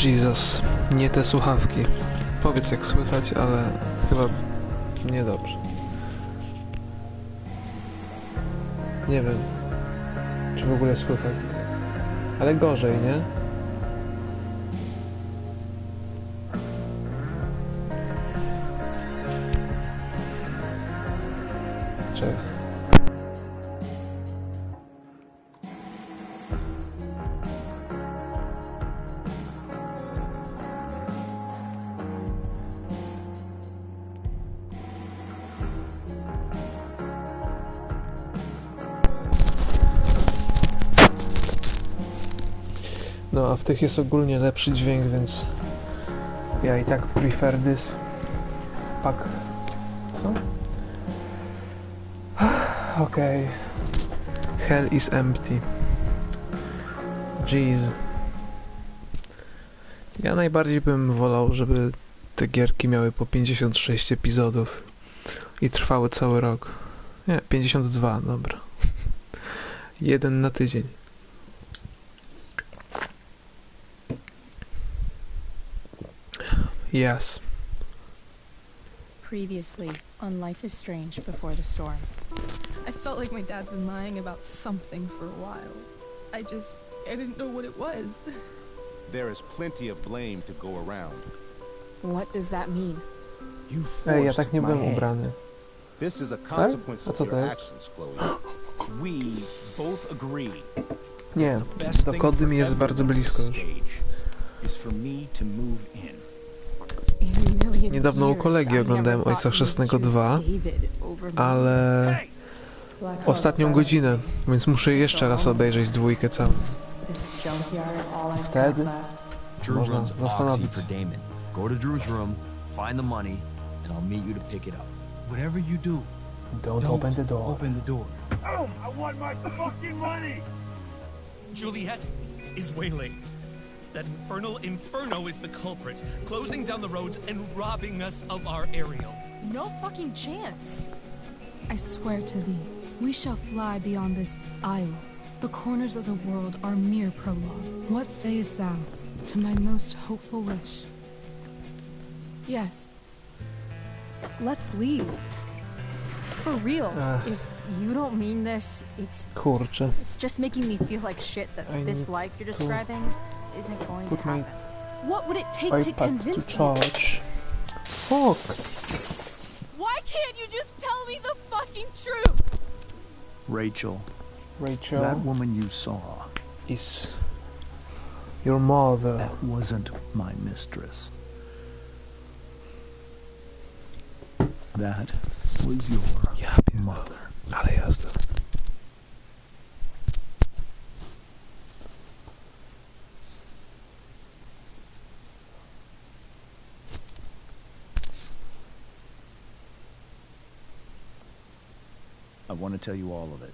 Jesus, nie te słuchawki. Powiedz jak słychać, ale chyba niedobrze. Nie wiem, czy w ogóle słychać. Ale gorzej, nie? Cześć. No, a w tych jest ogólnie lepszy dźwięk, więc ja i tak prefer this. Pak. Co? Okej. Hell is empty. Jeez. Ja najbardziej bym wolał, żeby te gierki miały po 56 epizodów i trwały cały rok. Nie, 52, dobra. Jeden na tydzień. Yes. Previously on Life is Strange Before the Storm. I felt like my dad'd been lying about something for a while. I didn't know what it was. There is plenty of blame to go around. What does that mean? You Ej, ja forced tak nie my byłem hand. ubrany. This is a consequence A of co your to jest? actions, Chloe. We both agree. Nie, The best do thing kody for mi jest bardzo everyone blisko on już. stage is for me to move in. In a million Niedawno u years, kolegi I oglądałem never Ojca thought you'd Chrzestnego choose 2, David over me. ale ostatnią godzinę, więc muszę jeszcze raz obejrzeć dwójkę całą. This junkyard, all I've Wtedy got left. Drew można runs Oxy zastanowić. for Damon. Go to Drew's room, find the money, and I'll meet you to pick it up. Whatever you do, Don't open the door. open the door. Oh, I want my fucking money! Juliet is wailing. That infernal inferno is the culprit, closing down the roads and robbing us of our aerial. No fucking chance. I swear to thee, we shall fly beyond this isle. The corners of the world are mere prologue. What sayest thou to my most hopeful wish? Yes. Let's leave. For real. Ach. If you don't mean this, Kurczę. it's just making me feel like shit that I this need life you're to describing isn't going put to my happen. What would it take to iPad to convince me? charge. Fuck. Why can't you just tell me the fucking truth? Rachel, Rachel that woman you saw, is your mother. that wasn't my mistress. That was your Ja pierdolę. mother. Ale jazda. I want to tell you all of it.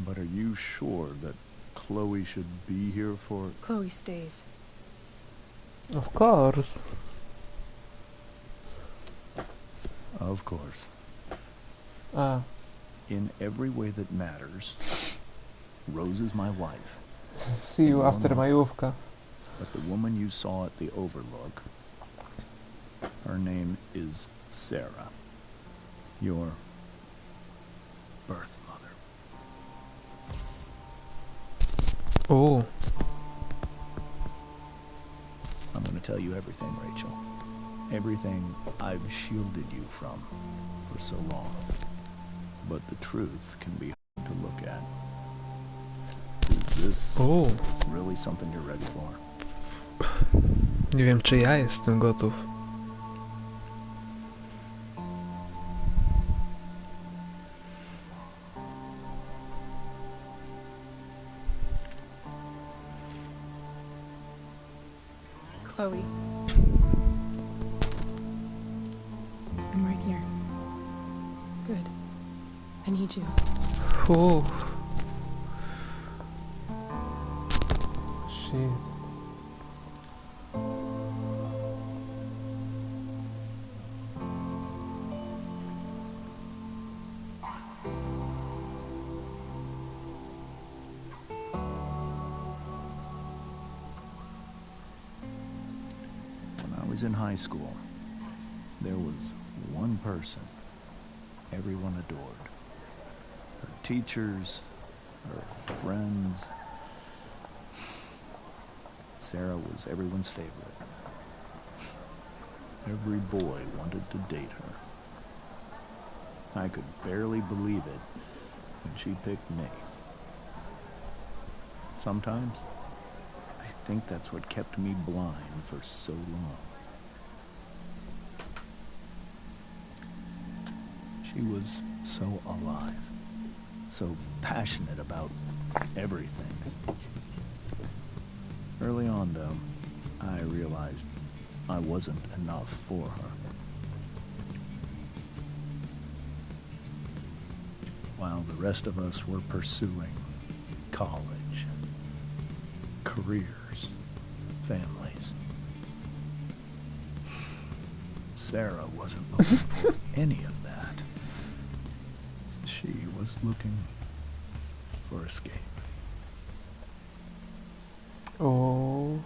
But are you sure that Chloe should be here for... Chloe stays. Of course. Of course. A, In every way that matters, Rose is my wife. see you after majówka. But the woman you saw at the Overlook, her name is Sarah. Your birth mother. O, I'm going to tell you everything, Rachel. Everything I've shielded you from for so long. But the truth can be hard to look at. Is this o. really something you're ready for? Nie wiem, czy ja jestem gotów. Chloe. I'm right here. Good. I need you. Fu. Shit. was in high school, there was one person everyone adored. Her teachers, her friends. Sarah was everyone's favorite. Every boy wanted to date her. I could barely believe it when she picked me. Sometimes, I think that's what kept me blind for so long. She was so alive, so passionate about everything. Early on, though, I realized I wasn't enough for her. While the rest of us were pursuing college, careers, families, Sarah wasn't looking for any of that. She was looking for escape. Oh.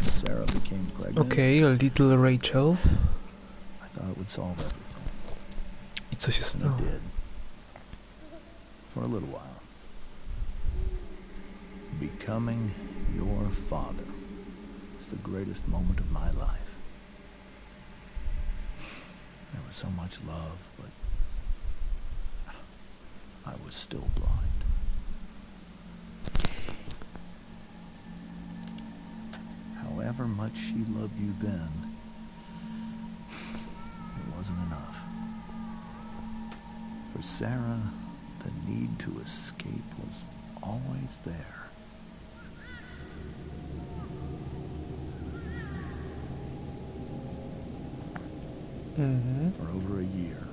Sarah became pregnant. Okay, little Rachel. I thought it would solve everything. I co się And stało? it did. For a little while. Becoming your father was the greatest moment of my life. There was so much love, but I was still blind. However much she loved you then, it wasn't enough. For Sarah, the need to escape was always there. Mhm. For over a year,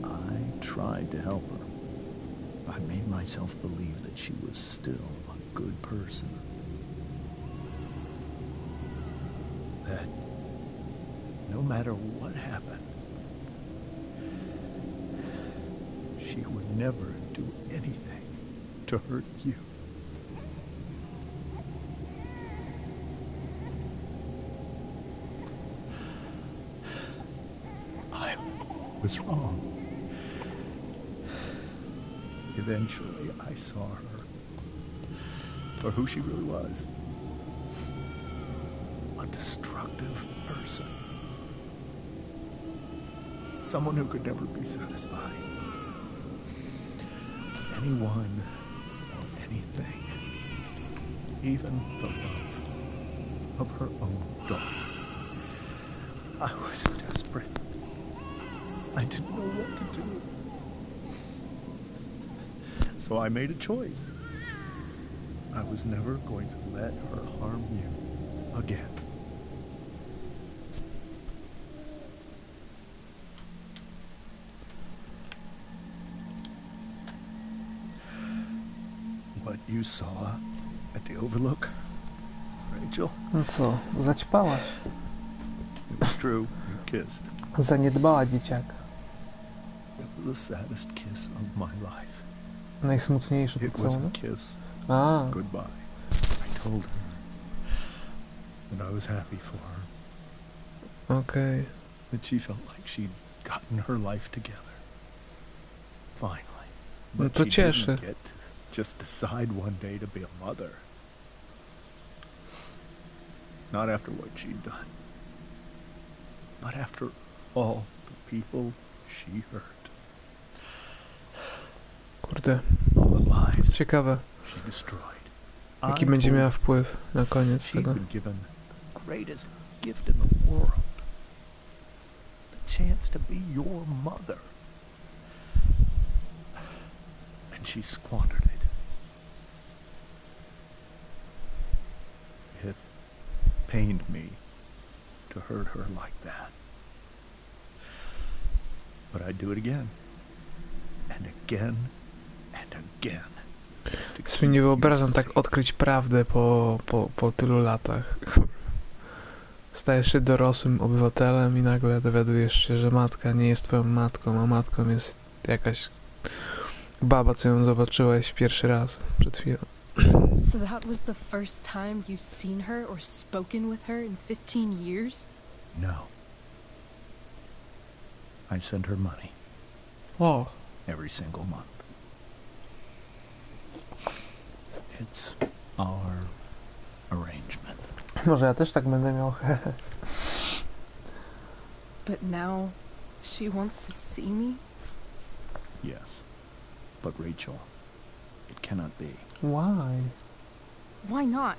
I tried to help her. I made myself believe that she was still a good person. That no matter what happened, she would never do anything to hurt you. I was wrong. Eventually, I saw her for who she really was. A destructive person. Someone who could never be satisfied. Anyone or anything. Even the love of her own daughter. I was desperate. I didn't know what to do. So I made a choice. I was never going to let her harm you again. What you saw at the Overlook, Rachel, No co, zaćpałaś. it was true. You kissed. Zaniedbała dzieciaka. It was the saddest kiss of my life. Najsmutniejszy It was a pocałunek. kiss. A, Goodbye. I told her that I was happy for her. okej. That she felt like she'd gotten her life together. Finally. No But to she cieszy. didn't get to just decide one day to be a mother. Not after what she'd done. Not after all the people she hurt. Kurde, All the lives ciekawe, she destroyed. jaki I będzie told miała wpływ na koniec she'd tego. been given the greatest gift in the world. The chance to be your mother. And she squandered it. It pained me to hurt her like that. But I'd do it again. And again. And again. To Sobie nie keep you wyobrażam tak safe. odkryć prawdę po tylu latach. Stajesz się dorosłym obywatelem i nagle dowiadujesz się, że matka nie jest twoją matką, a matką jest jakaś baba, co ją zobaczyłeś pierwszy raz przed chwilą. So that was the first time you've seen her or spoken with her in 15 years? No. I send her money Och, every single month. It's our arrangement. może ja też tak będę miał. But now she wants to see me? Yes. But Rachel, it cannot be. Why? Why not?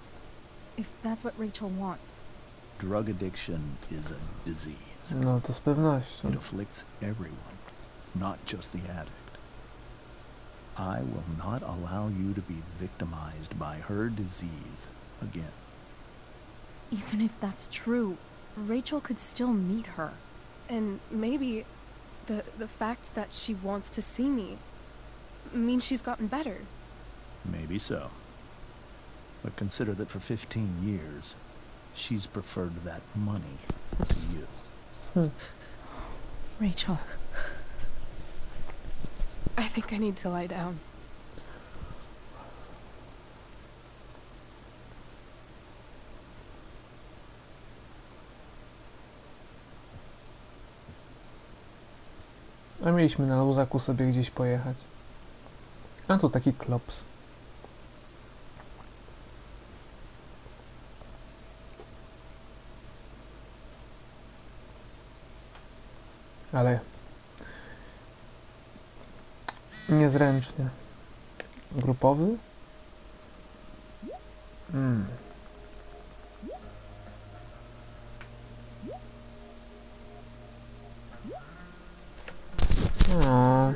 If that's what Rachel wants. Drug addiction is a disease. No to z pewnością. It afflicts everyone, not just the addict. I will not allow you to be victimized by her disease again. Even if that's true, Rachel could still meet her. And maybe the fact that she wants to see me means she's gotten better. Maybe so. But consider that for 15 years, she's preferred that money to you. Rachel. I think I need to lie down. A mieliśmy na luzaku sobie gdzieś pojechać. A tu taki klops. Ale niezręcznie. Grupowy? O.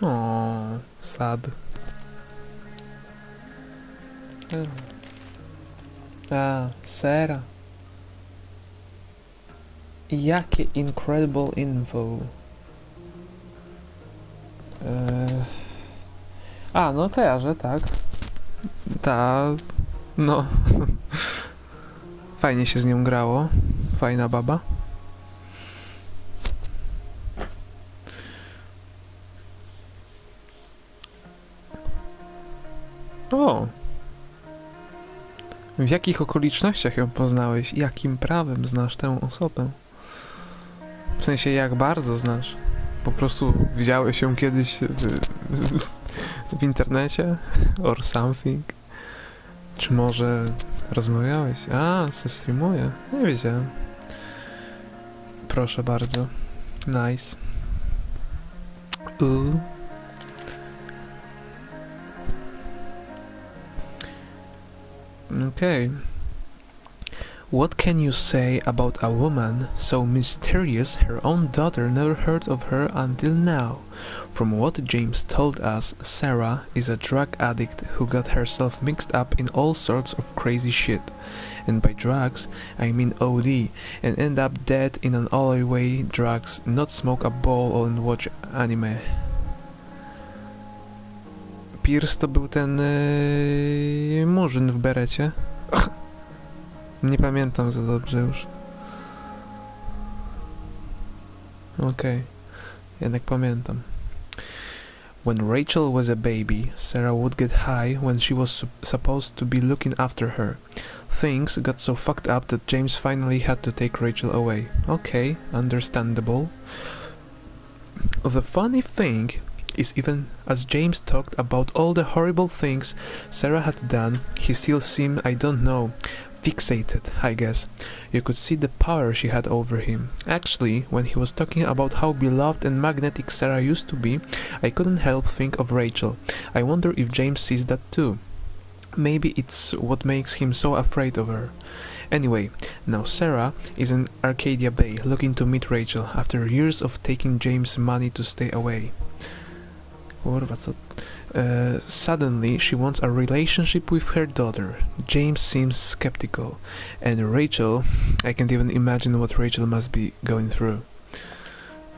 O, sad. A, Sera. Jakie incredible info. A, no kojarzę, tak. No. Fajnie się z nią grało. Fajna baba. O! W jakich okolicznościach ją poznałeś? Jakim prawem znasz tę osobę? W sensie, jak bardzo znasz? Po prostu widziałeś ją kiedyś w internecie? Or something? Czy może rozmawiałeś? A, se streamuje. Nie wiedziałem. Proszę bardzo. Nice. Okay. What can you say about a woman so mysterious her own daughter never heard of her until now? From what James told us, Sarah is a drug addict who got herself mixed up in all sorts of crazy shit. And by drugs, I mean OD, and end up dead in an alleyway drugs, not smoke a bowl and watch anime. Pierce to był ten murzyn w berecie. Nie pamiętam za dobrze już. Okej. Jednak pamiętam. When Rachel was a baby, Sarah would get high when she was supposed to be looking after her. Things got so fucked up that James finally had to take Rachel away. Okay, understandable. The funny thing is, even as James talked about all the horrible things Sarah had done, he still seemed, I don't know, fixated, I guess. You could see the power she had over him. Actually, when he was talking about how beloved and magnetic Sarah used to be, I couldn't help think of Rachel. I wonder if James sees that too. Maybe it's what makes him so afraid of her. Anyway, now Sarah is in Arcadia Bay, looking to meet Rachel after years of taking James' money to stay away. Suddenly, she wants a relationship with her daughter. James seems skeptical. And Rachel... I can't even imagine what Rachel must be going through.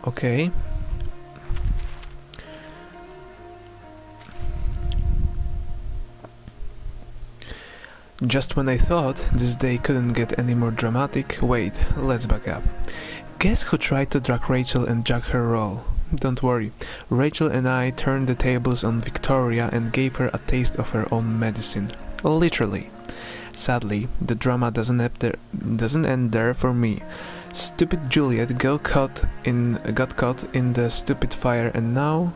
Okay. Just when I thought this day couldn't get any more dramatic, wait, let's back up. Guess who tried to drag Rachel and jack her role? Don't worry, Rachel and I turned the tables on Victoria and gave her a taste of her own medicine. Literally. Sadly, the drama doesn't end there for me. Stupid Juliet got caught in the stupid fire, and now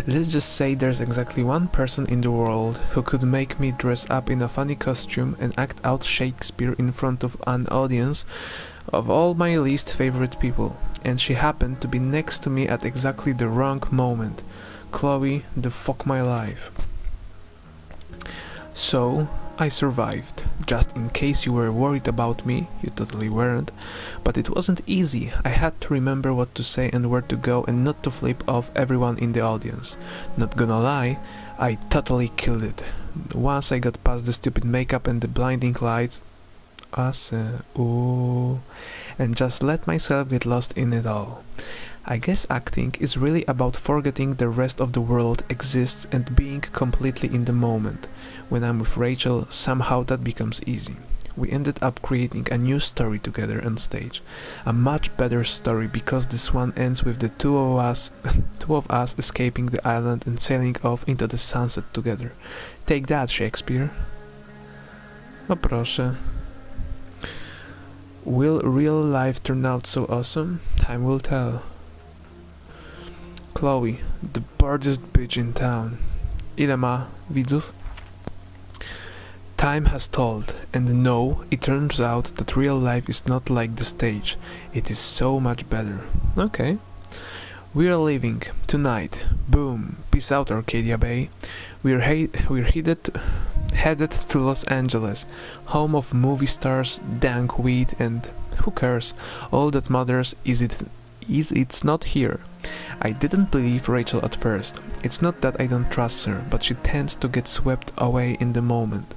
let's just say there's exactly one person in the world who could make me dress up in a funny costume and act out Shakespeare in front of an audience of all my least favorite people, and she happened to be next to me at exactly the wrong moment. Chloe, the fuck my life. So, I survived. Just in case you were worried about me, you totally weren't. But it wasn't easy. I had to remember what to say and where to go and not to flip off everyone in the audience. Not gonna lie, I totally killed it. Once I got past the stupid makeup and the blinding lights, and just let myself get lost in it all. I guess acting is really about forgetting the rest of the world exists and being completely in the moment. When I'm with Rachel, somehow that becomes easy. We ended up creating a new story together on stage. A much better story because this one ends with the two of us escaping the island and sailing off into the sunset together. Take that, Shakespeare. No proszę. Will real life turn out so awesome? Time will tell. Chloe, the baddest bitch in town. Ile ma widzów? Time has told, and no, it turns out that real life is not like the stage. It is so much better. Okay. We are leaving tonight. Boom. Peace out, Arcadia Bay. We're headed to Los Angeles, home of movie stars, dank weed, and who cares? All that matters is it's not here. I didn't believe Rachel at first. It's not that I don't trust her, but she tends to get swept away in the moment.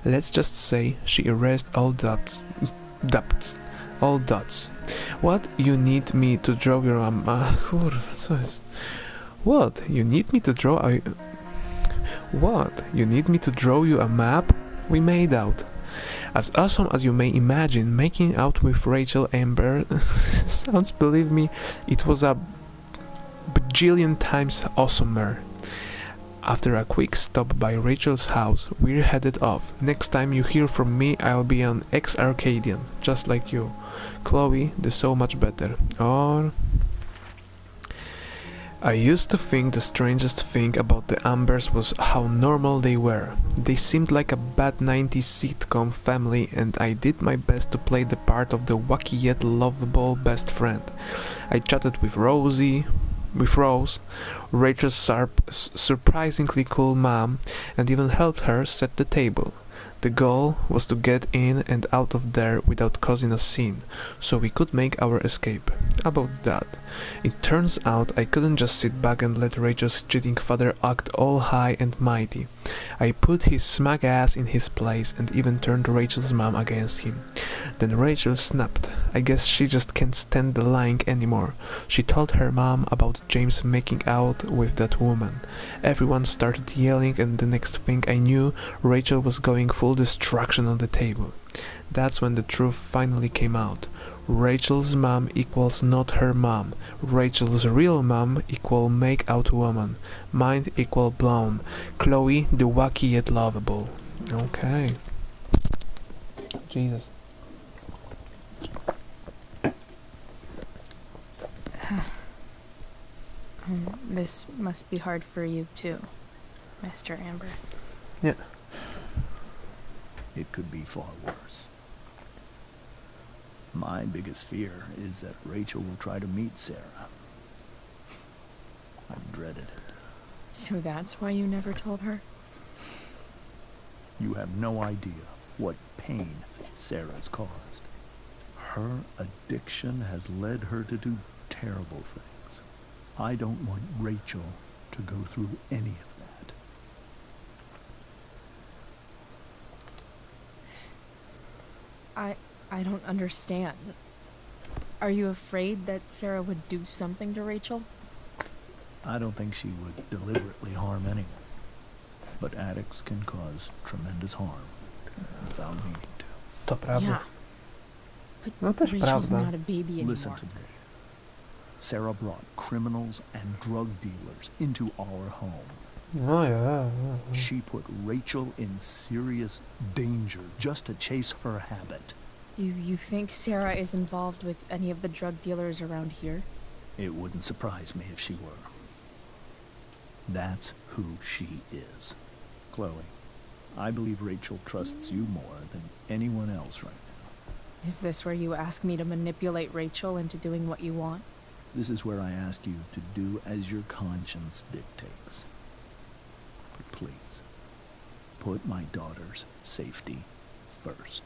Let's just say she erased all doubts. What? You need me to draw your What? You need me to draw What? You need me to draw you a map? We made out. As awesome as you may imagine, making out with Rachel Amber sounds, believe me, it was a bajillion times awesomer. After a quick stop by Rachel's house, we're headed off. Next time you hear from me, I'll be an ex-Arcadian, just like you. Chloe, the so much better. Or... I used to think the strangest thing about the Ambers was how normal they were. They seemed like a bad 90s sitcom family, and I did my best to play the part of the wacky yet lovable best friend. I chatted with Rose, Rachel's surprisingly cool mom, and even helped her set the table. The goal was to get in and out of there without causing a scene, so we could make our escape. About that, it turns out I couldn't just sit back and let Rachel's cheating father act all high and mighty. I put his smug ass in his place and even turned Rachel's mom against him. Then Rachel snapped. I guess she just can't stand the lying anymore. She told her mom about James making out with that woman. Everyone started yelling, and the next thing I knew, Rachel was going full destruction on the table. That's when the truth finally came out. Rachel's mom equals not her mom. Rachel's real mom equal make out woman. Mind equal blown. Chloe, the wacky yet lovable. Okay. Jesus. This must be hard for you too, Mr. Amber. Yeah. It could be far worse. My biggest fear is that Rachel will try to meet Sarah. I've dreaded it. So that's why you never told her? You have no idea what pain Sarah's caused. Her addiction has led her to do terrible things. I don't want Rachel to go through any of that. I don't understand. Are you afraid that Sarah would do something to Rachel? I don't think she would deliberately harm anyone. but addicts can cause tremendous harm without meaning to. To prawda. Yeah. But No też Rachel's prawda. not a baby anymore. Listen to me. Sarah brought criminals and drug dealers into our home. No ja. She put Rachel in serious danger just to chase her habit. Do you think Sarah is involved with any of the drug dealers around here? It wouldn't surprise me if she were. That's who she is. Chloe, I believe Rachel trusts you more than anyone else right now. Is this where you ask me to manipulate Rachel into doing what you want? This is where I ask you to do as your conscience dictates. But please, put my daughter's safety first.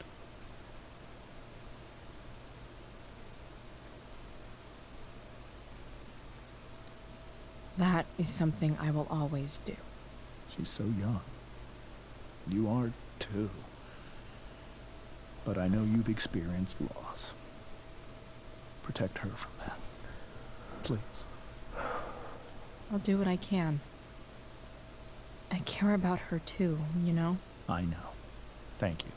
That is something I will always do. She's so young. You are too. But I know you've experienced loss. Protect her from that. Please. I'll do what I can. I care about her too, you know? I know. Thank you.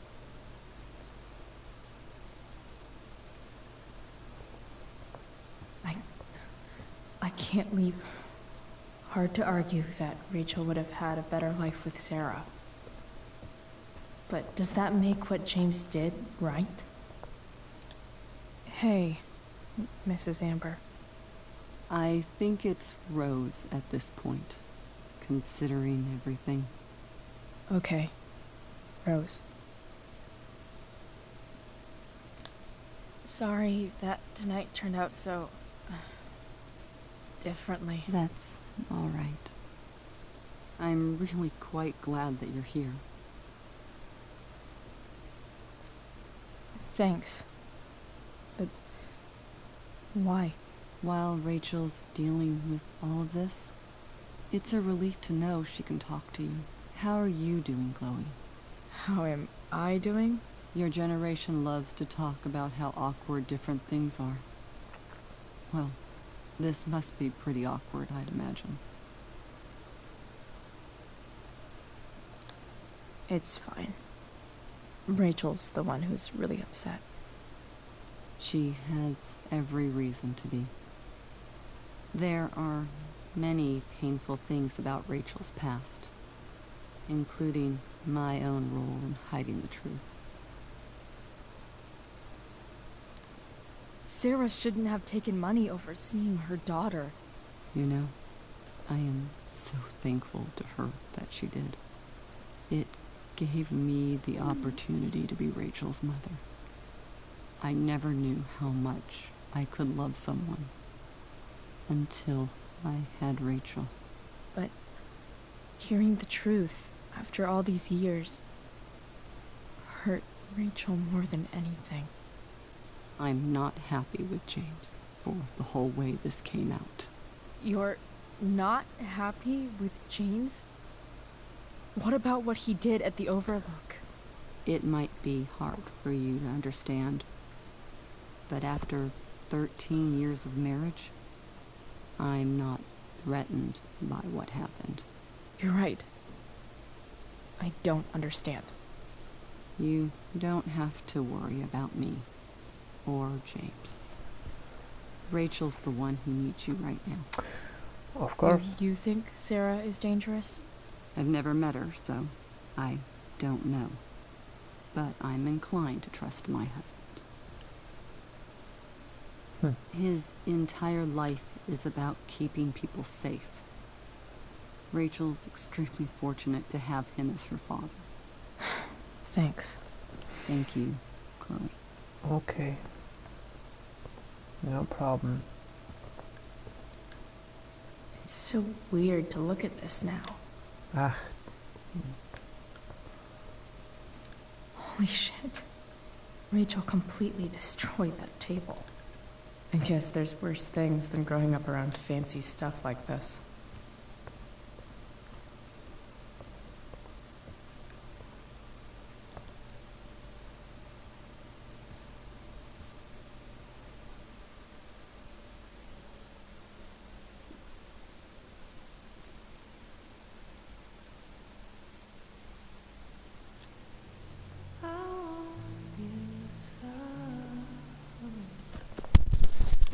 I can't leave. Hard to argue that Rachel would have had a better life with Sarah. But does that make what James did right? Hey, Mrs. Amber. I think it's Rose at this point, considering everything. Okay, Rose. Sorry that tonight turned out so differently. That's all right. I'm really quite glad that you're here. Thanks. But why? While Rachel's dealing with all of this, it's a relief to know she can talk to you. How are you doing, Chloe? How am I doing? Your generation loves to talk about how awkward different things are. Well, this must be pretty awkward, I'd imagine. It's fine. Rachel's the one who's really upset. She has every reason to be. There are many painful things about Rachel's past, including my own role in hiding the truth. Sarah shouldn't have taken money over seeing her daughter. You know, I am so thankful to her that she did. It gave me the opportunity to be Rachel's mother. I never knew how much I could love someone until I had Rachel. But hearing the truth after all these years hurt Rachel more than anything. I'm not happy with James for the whole way this came out. You're not happy with James? What about what he did at the Overlook? It might be hard for you to understand, but after 13 years of marriage, I'm not threatened by what happened. You're right. I don't understand. You don't have to worry about me or James. Rachel's the one who needs you right now. Of course. Do you think Sarah is dangerous? I've never met her, so I don't know. But I'm inclined to trust my husband. His entire life is about keeping people safe. Rachel's extremely fortunate to have him as her father. Thanks. Thank you, Chloe. Okay. No problem. It's so weird to look at this now. Ah, Holy shit. Rachel completely destroyed that table. I guess there's worse things than growing up around fancy stuff like this.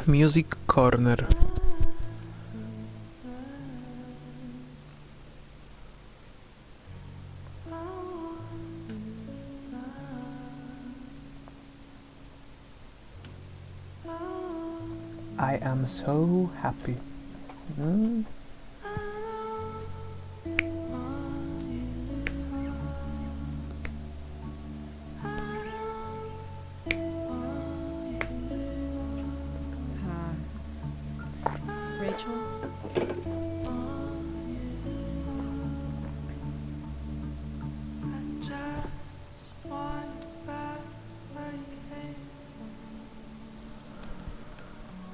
Music Corner. I am so happy. Rachel?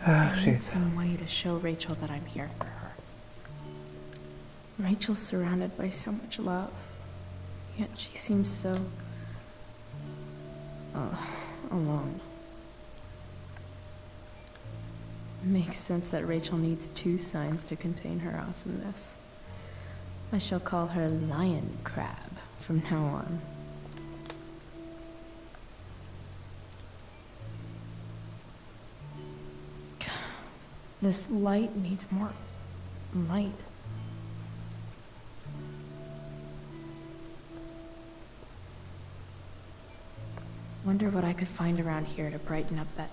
I need some way to show Rachel that I'm here for her. Rachel's surrounded by so much love, yet she seems so... alone. Makes sense that Rachel needs 2 signs to contain her awesomeness. I shall call her Lion Crab from now on. This light needs more light. Wonder what I could find around here to brighten up that...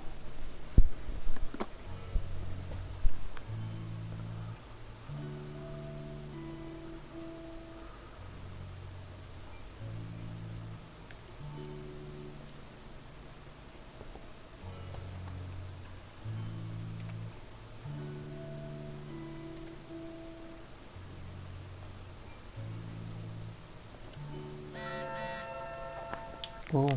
Oh.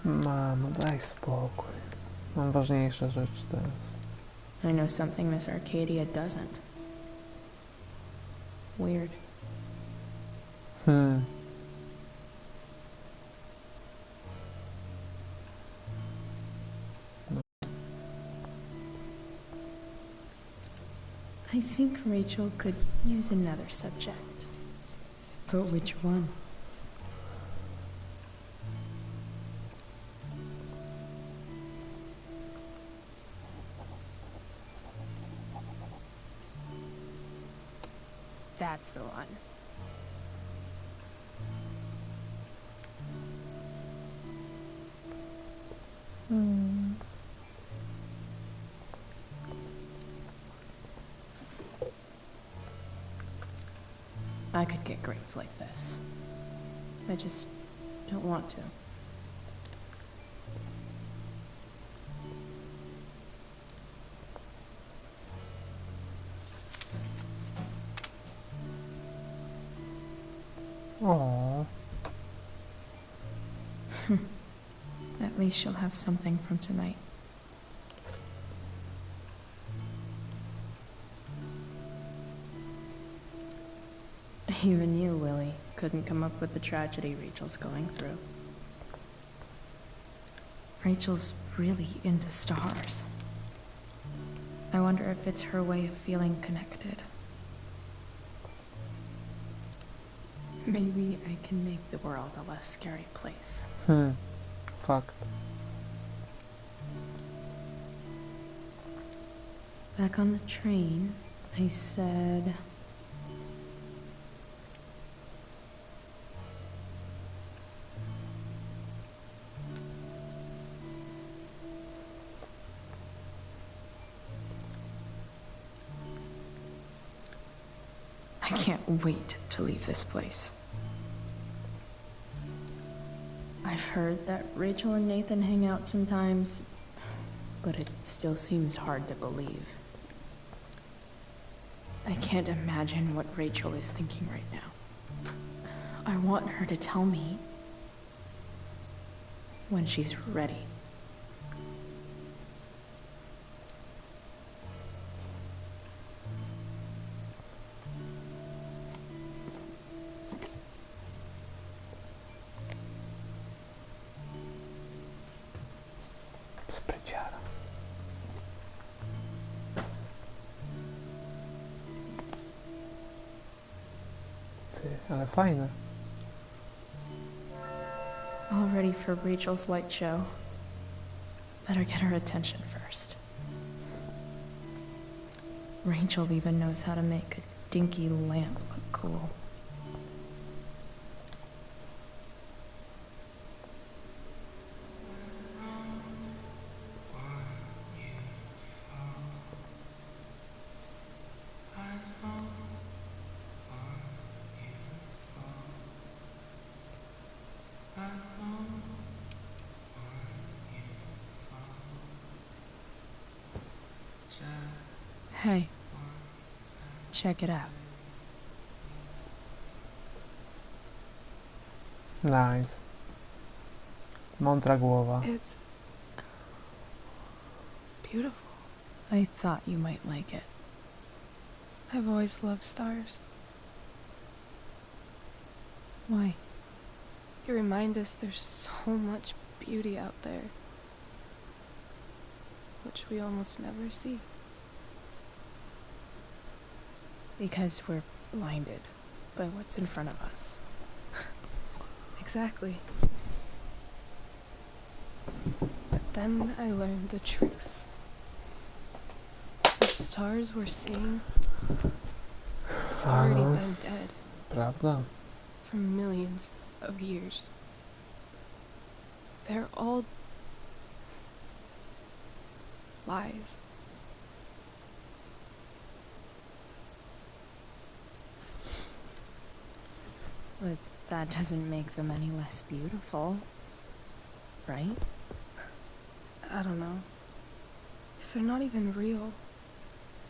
Mamo, daj spokój. Mam ważniejsze rzeczy teraz. I know something Miss Arcadia doesn't. Weird. I think Rachel could use another subject. But which one? That's the one. I could get grades like this. I just don't want to. Aww. At least she'll have something from tonight. Even you, Willie, couldn't come up with the tragedy Rachel's going through. Rachel's really into stars. I wonder if it's her way of feeling connected. Maybe I can make the world a less scary place. Fuck. Back on the train, I said... I can't wait to leave this place. I've heard that Rachel and Nathan hang out sometimes, but it still seems hard to believe. I can't imagine what Rachel is thinking right now. I want her to tell me when she's ready. Spryciara. Ty, ale fajne. All ready for Rachel's light show. Better get her attention first. Rachel even knows how to make a dinky lamp look cool. Hey, check it out. Nice. Mądra głowa. It's beautiful. I thought you might like it. I've always loved stars. Why? You remind us there's so much beauty out there, which we almost never see. Because we're blinded by what's in front of us. Exactly. But then I learned the truth. The stars we're seeing have already been dead. Prawda? For millions of years. They're all lies. But that doesn't make them any less beautiful, right? I don't know. If they're not even real,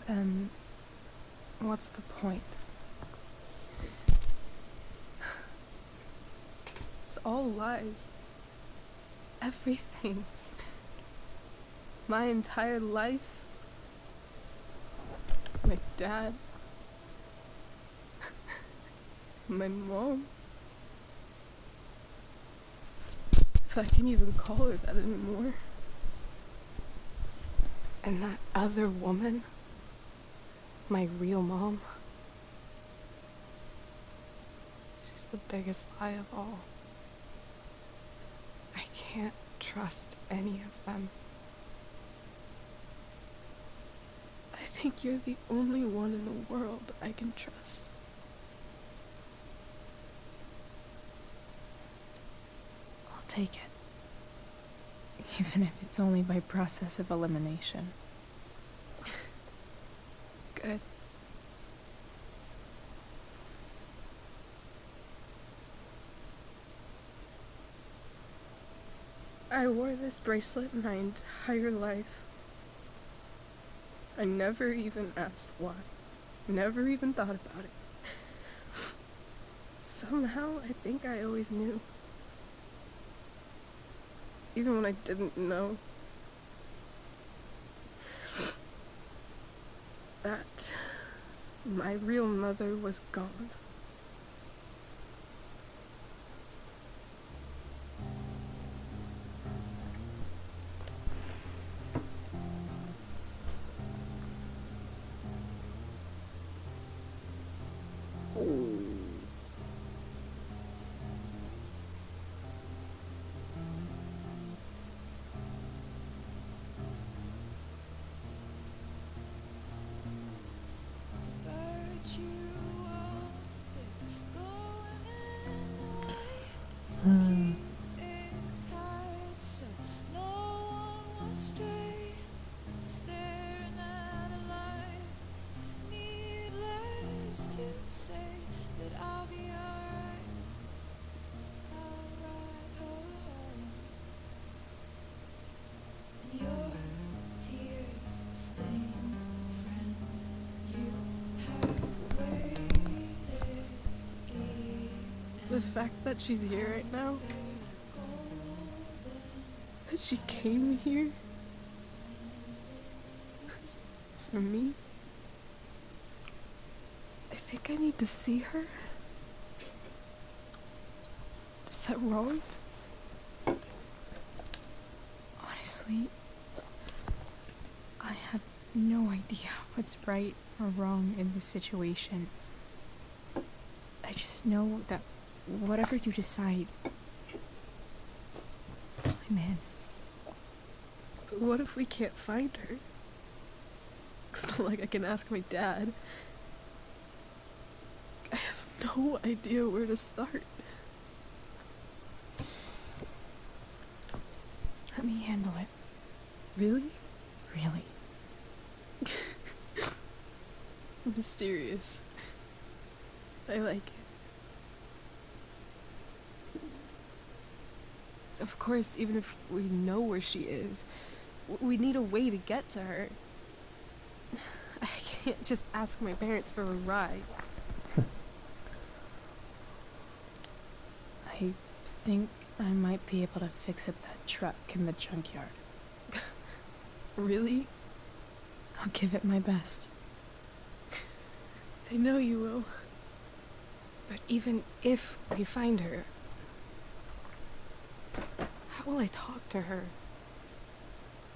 then what's the point? It's all lies. Everything. My entire life. My dad. My mom. If I can even call her that anymore. And that other woman. My real mom. She's the biggest lie of all. I can't trust any of them. I think you're the only one in the world I can trust. I'll take it. Even if it's only by process of elimination. Good. I wore this bracelet my entire life. I never even asked why. Never even thought about it. Somehow, I think I always knew. Even when I didn't know. That my real mother was gone. The fact that she's here right now, that she came here for me, I think I need to see her. Is that wrong? Honestly, I have no idea what's right or wrong in this situation. I just know that whatever you decide, I'm in. But what if we can't find her? It's not like I can ask my dad. I have no idea where to start. Let me handle it. Really? Really. Mysterious. I like it. Of course, even if we know where she is, we need a way to get to her. I can't just ask my parents for a ride. I think I might be able to fix up that truck in the junkyard. Really? I'll give it my best. I know you will. But even if we find her, how will I talk to her?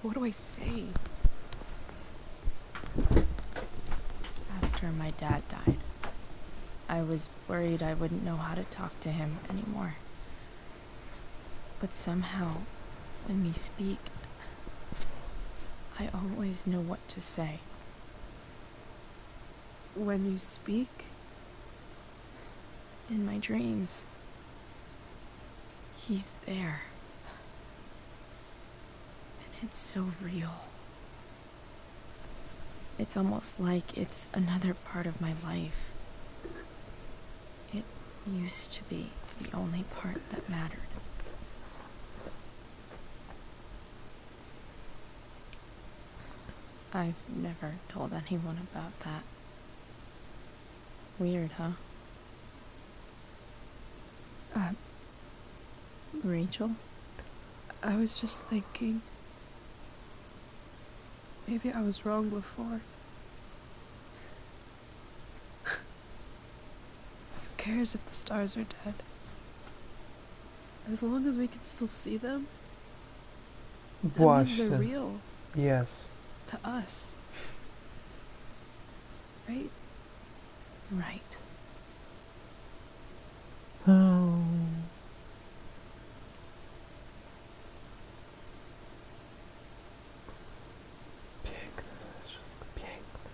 What do I say? After my dad died, I was worried I wouldn't know how to talk to him anymore. But somehow, when we speak, I always know what to say. When you speak? In my dreams, he's there. And it's so real. It's almost like it's another part of my life. It used to be the only part that mattered. I've never told anyone about that. Weird, huh? Rachel? I was just thinking. Maybe I was wrong before. Who cares if the stars are dead? As long as we can still see them, that means they're real. Yes. To us. Right? Right. Oh. Piękne, jest wszystko piękne.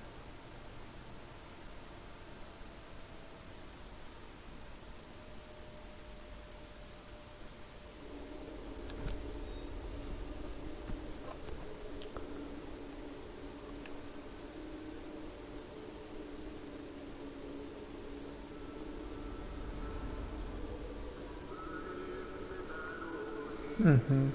Mhm.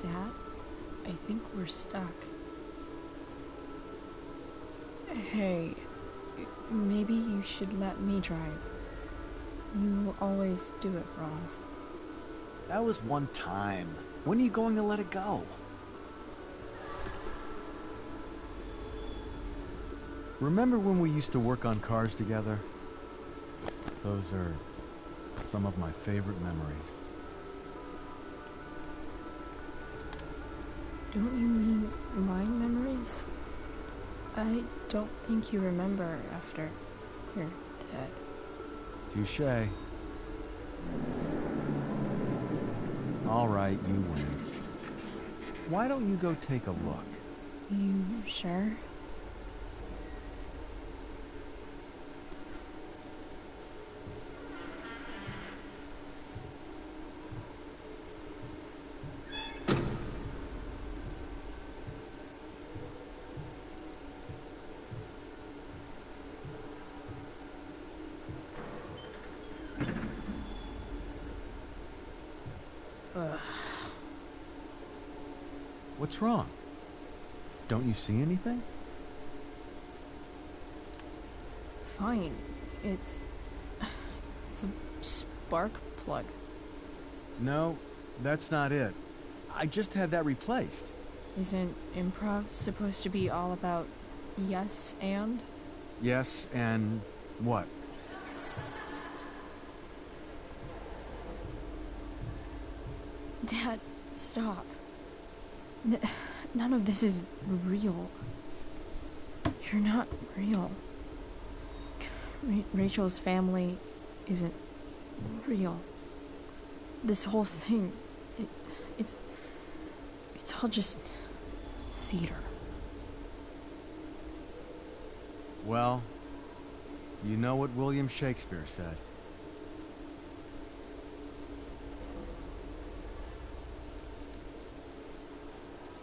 Dad, I think we're stuck. Hey, maybe you should let me drive. You always do it wrong. That was one time. When are you going to let it go? Remember when we used to work on cars together? Those are some of my favorite memories. Don't you mean my memories? I don't think you remember after you're dead. Touché. All right, you win. Why don't you go take a look? You sure? What's wrong? Don't you see anything? Fine. It's the spark plug. No, that's not it. I just had that replaced. Isn't improv supposed to be all about yes and? Yes, and What? Dad, stop. None of this is real. You're not real. Rachel's family isn't real. This whole thing, it's all just theater. Well, you know what William Shakespeare said.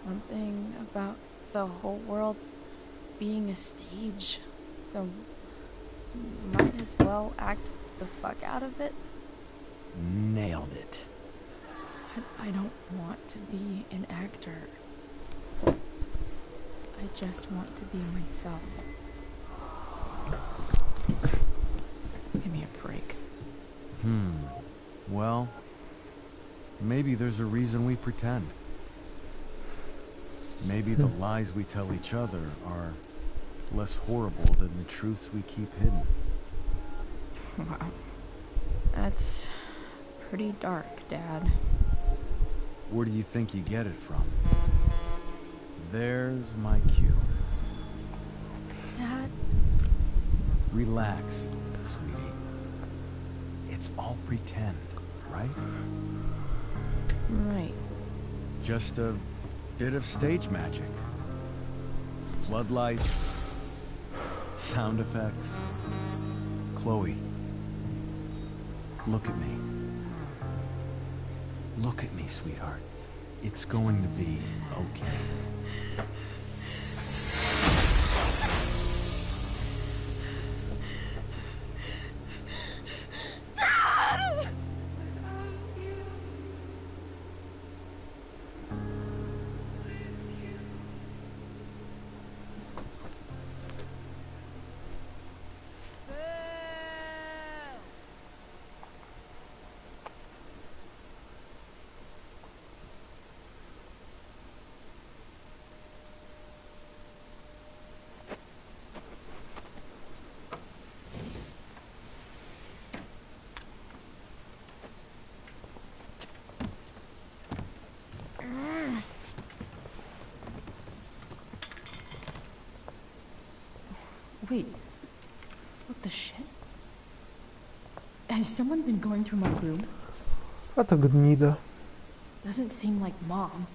Something about the whole world being a stage, so might as well act the fuck out of it. Nailed it. But I don't want to be an actor. I just want to be myself. Give me a break. Well, maybe there's a reason we pretend. Maybe the lies we tell each other are less horrible than the truths we keep hidden. Wow. That's pretty dark, Dad. Where do you think you get it from? There's my cue. Dad? Relax, sweetie. It's all pretend, right? Right. Just a bit of stage magic. Floodlights, sound effects. Chloe, look at me. Look at me, sweetheart. It's going to be okay. Wait. What the shit? Has someone been going through my room? A to gnida. Doesn't seem like Mom.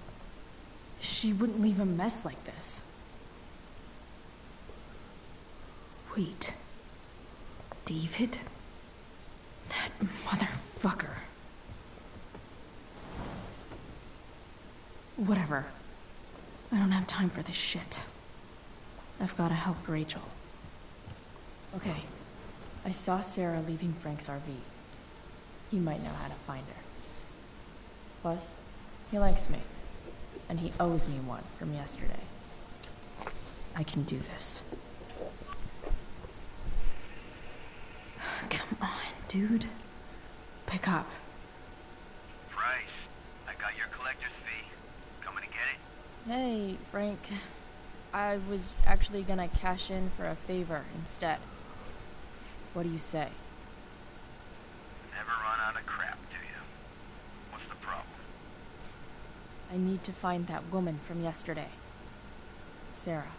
She wouldn't leave a mess like this. Wait. David? That motherfucker. Whatever. I don't have time for this shit. I've gotta help Rachel. Okay. I saw Sarah leaving Frank's RV. He might know how to find her. Plus, he likes me. And he owes me one from yesterday. I can do this. Come on, dude. Pick up. Price, I got your collector's fee. Coming to get it? Hey, Frank. I was actually gonna cash in for a favor instead. What do you say? Never run out of crap, do you? What's the problem? I need to find that woman from yesterday. Sarah.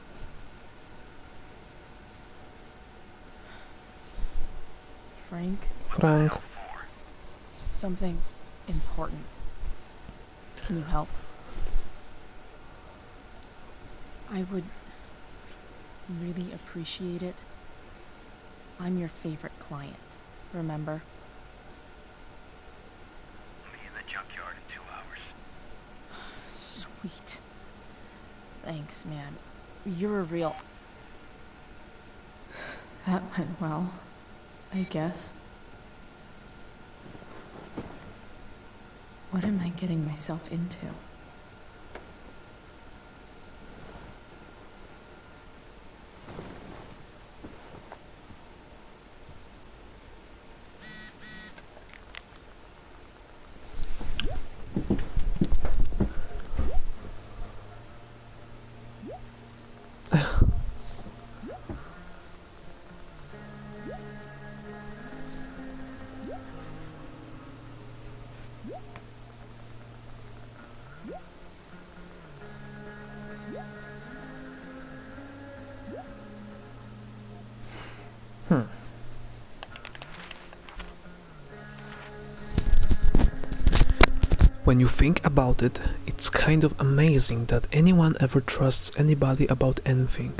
Frank? Frank. Something important. Can you help? I would really appreciate it. I'm your favorite client, remember? I'll be in the junkyard in 2 hours. Sweet. Thanks, man. You're a real... That went well, I guess. What am I getting myself into? When you think about it, it's kind of amazing that anyone ever trusts anybody about anything.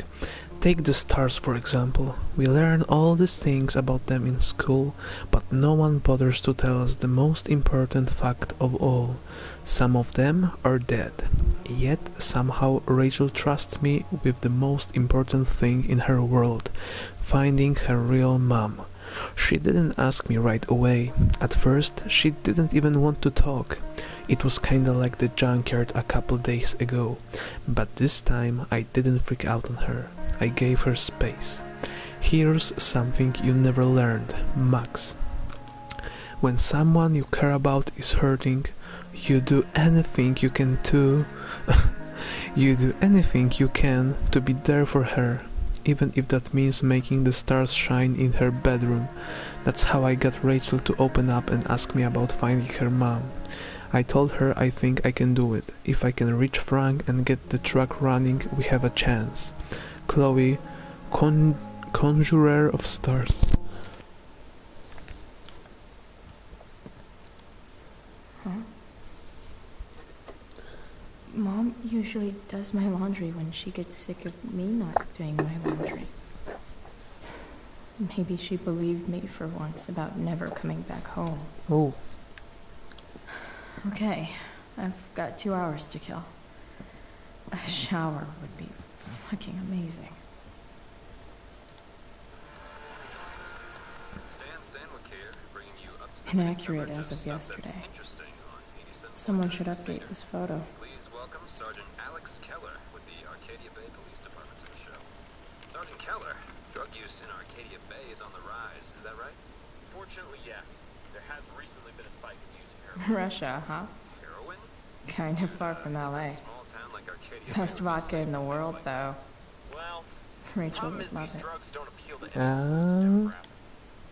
Take the stars for example. We learn all these things about them in school, but no one bothers to tell us the most important fact of all. Some of them are dead. Yet somehow Rachel trusts me with the most important thing in her world, finding her real mom. She didn't ask me right away. At first, she didn't even want to talk. It was kinda like the junkyard a couple days ago. But this time, I didn't freak out on her. I gave her space. Here's something you never learned, Max. When someone you care about is hurting, you do anything you can to... you do anything you can to be there for her. Even if that means making the stars shine in her bedroom. That's how I got Rachel to open up and ask me about finding her mom. I told her I think I can do it. If I can reach Frank and get the truck running, we have a chance. Chloe, conjurer of stars. Huh? Mom usually does my laundry when she gets sick of me not doing my laundry. Maybe she believed me for once about never coming back home. Oh. Okay, I've got 2 hours to kill. A shower would be fucking amazing. Inaccurate as of yesterday. Someone should update this photo. Please welcome Sergeant Alex Keller with the Arcadia Bay Police Department to the show. Sergeant Keller, drug use in Arcadia Bay is on the rise, is that right? Fortunately, yes. There has recently been a spike in use of heroin. Russia, huh? Heroin? Kind of far from LA. Small town like Arcadia Best Bay vodka in the world, though. Well, Rachel problem would is love these it. drugs don't appeal to any specific demographic.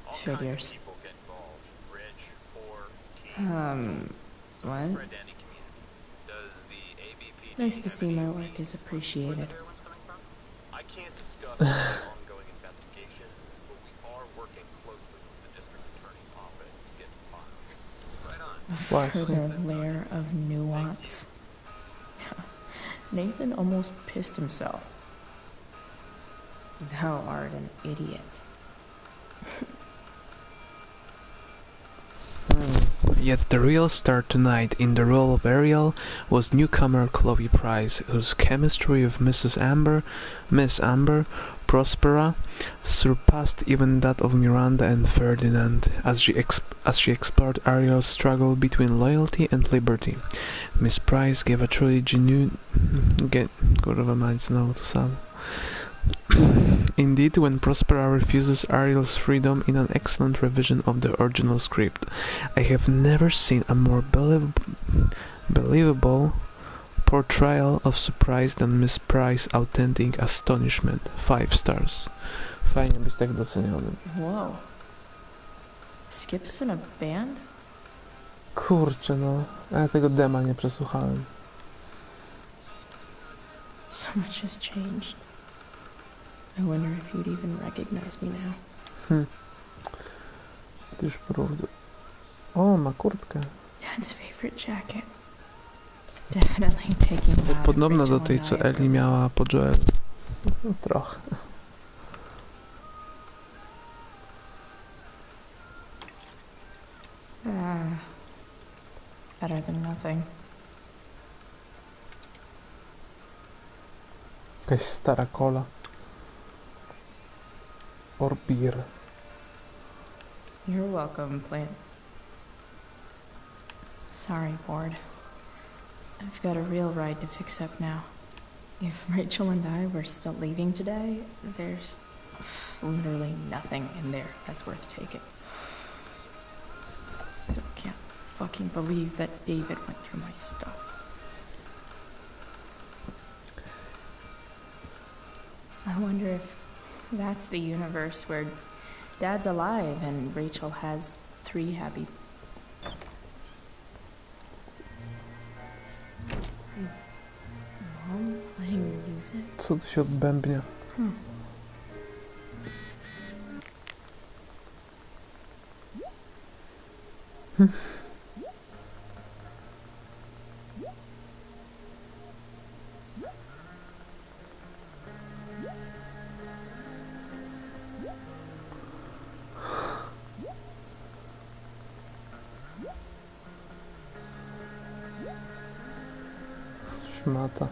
All kinds of Figures. people get involved. Rich, poor, teens. So What? spread to any community. Does the ABPD Nice to have see any my clue work is where the appreciated. heroin's coming from? I can't discuss ongoing investigations, but we are working closely with the district attorney's office to get to the bottom of it. Right on. A Właśnie. further layer of nuance. Nathan almost pissed himself. Thou art an idiot. Yet the real star tonight in the role of Ariel was newcomer Chloe Price, whose chemistry with Miss Amber, Prospera, surpassed even that of Miranda and Ferdinand as she explored Ariel's struggle between loyalty and liberty. Miss Price gave a truly genuine... Kurwa mać, znowu to samo. Indeed, when Prospera refuses Ariel's freedom in an excellent revision of the original script, I have never seen a more believable portrayal of surprise than Miss Price's authentic astonishment. 5 stars. Fajnie być tak docenionym. Whoa. Skips in a band? Kurczę no, a ja tego dema nie przesłuchałem. So much has changed. I wonder if you'd even recognize me now. Ty już prawda. O, ma kurtkę. Dad's favorite jacket. Definitely taking it out of Podobna do Rachel tej, and co I Ellie over. miała po Joel. No, trochę. Better than nothing. Jakaś stara kola. Or beer. You're welcome, Plant. Sorry, Ward. I've got a real ride to fix up now. If Rachel and I were still leaving today, there's literally nothing in there that's worth taking. Still can't fucking believe that David went through my stuff. I wonder if that's the universe where Dad's alive and Rachel has 3 happy... Is Mom playing music? Co tu się odbębnia? Szmata.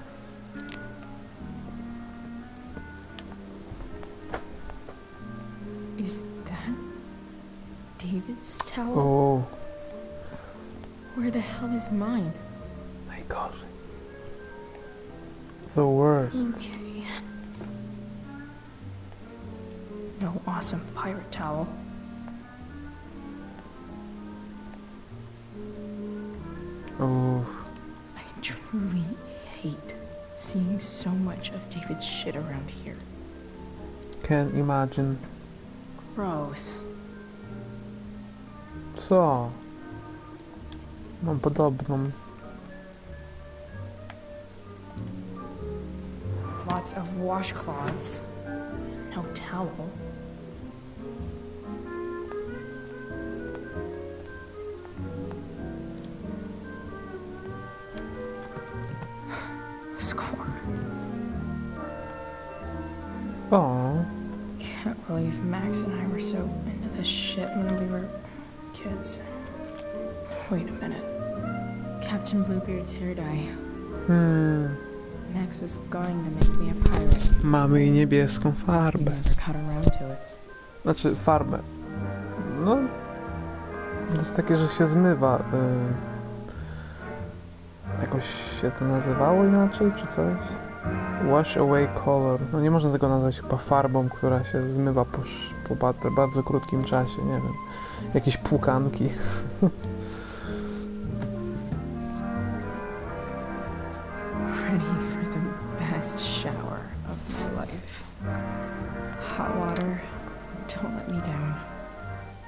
Is that David's towel? Oh Where the hell is mine? my god. The worst. Okay. No awesome pirate towel. Oh. I truly hate seeing so much of David's shit around here. Can't imagine. Gross. Co? Mam podobną. Lots of washcloths. No towel. Score. O. Can't believe Max and I were so into this shit when we were kids. Wait a minute. Captain Bluebeard's hair dye. Max was going to make me a pirate. Mamy i niebieską He farbę. never got around to it. Znaczy farbę. No. To jest takie, że się zmywa. Jakoś się to nazywało inaczej, czy coś? Wash away color. No nie można tego nazwać chyba farbą, która się zmywa po bardzo krótkim czasie, nie wiem. Jakieś płukanki. Ready for the best shower of my life. Hot water, don't let me down.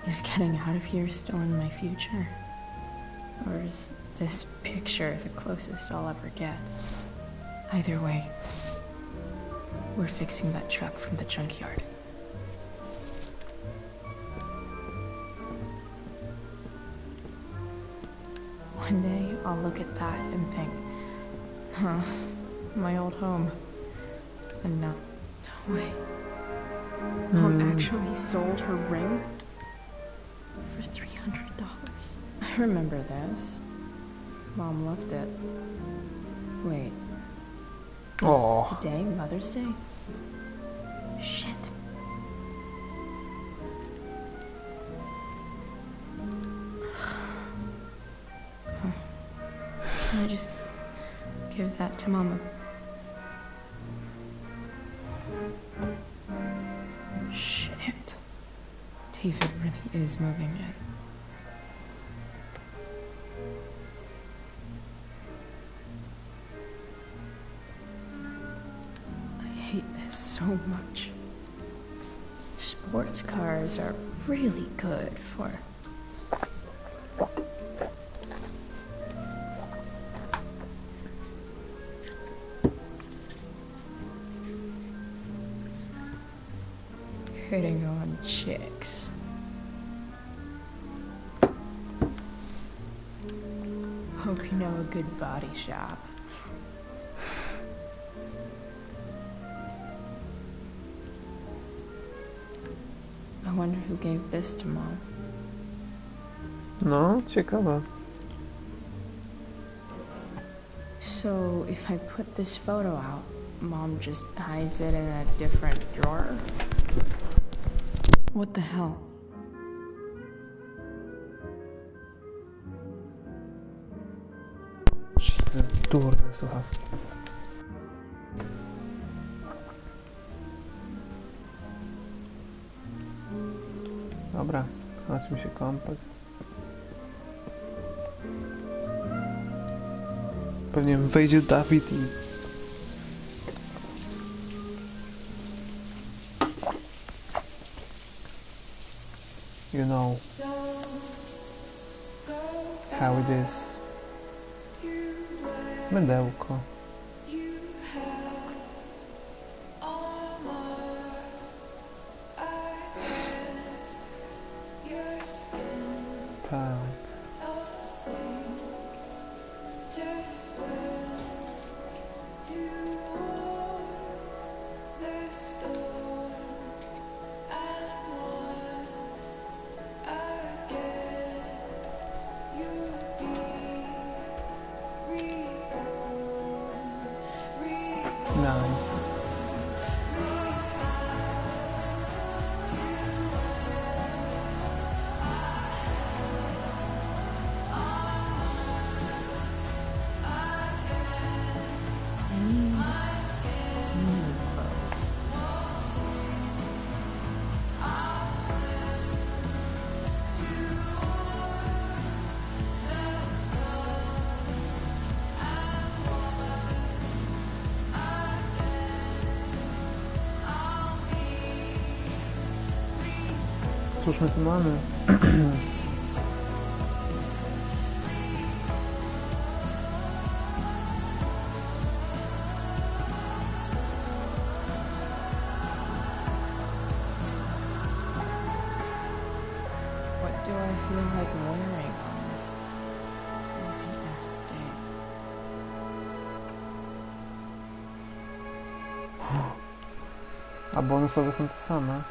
Is getting out of here still in my future? Or is this picture the closest I'll ever get? Either way, we're fixing that truck from the junkyard. One day, I'll look at that and think, huh, my old home. And no way. Mom actually sold her ring for $300. I remember this. Mom loved it. Wait. Oh. Is today Mother's Day? Shit. Can I just give that to Mama? Shit. David really is moving in. I hate this so much. Sports cars are really good for... hitting on chicks. Hope you know a good body shop. I wonder who gave this to Mom. No, ciekawe. So, if I put this photo out, Mom just hides it in a different drawer? What the hell? Jesus, durne słuchawki. Dobra, chodźmy się kąpać. Pewnie wejdzie Dawid i... You know how it is. Mydełko. Tak. cóż my tu mamy? What do I feel like wearing on this easy-ass day? A bonusowe są te same.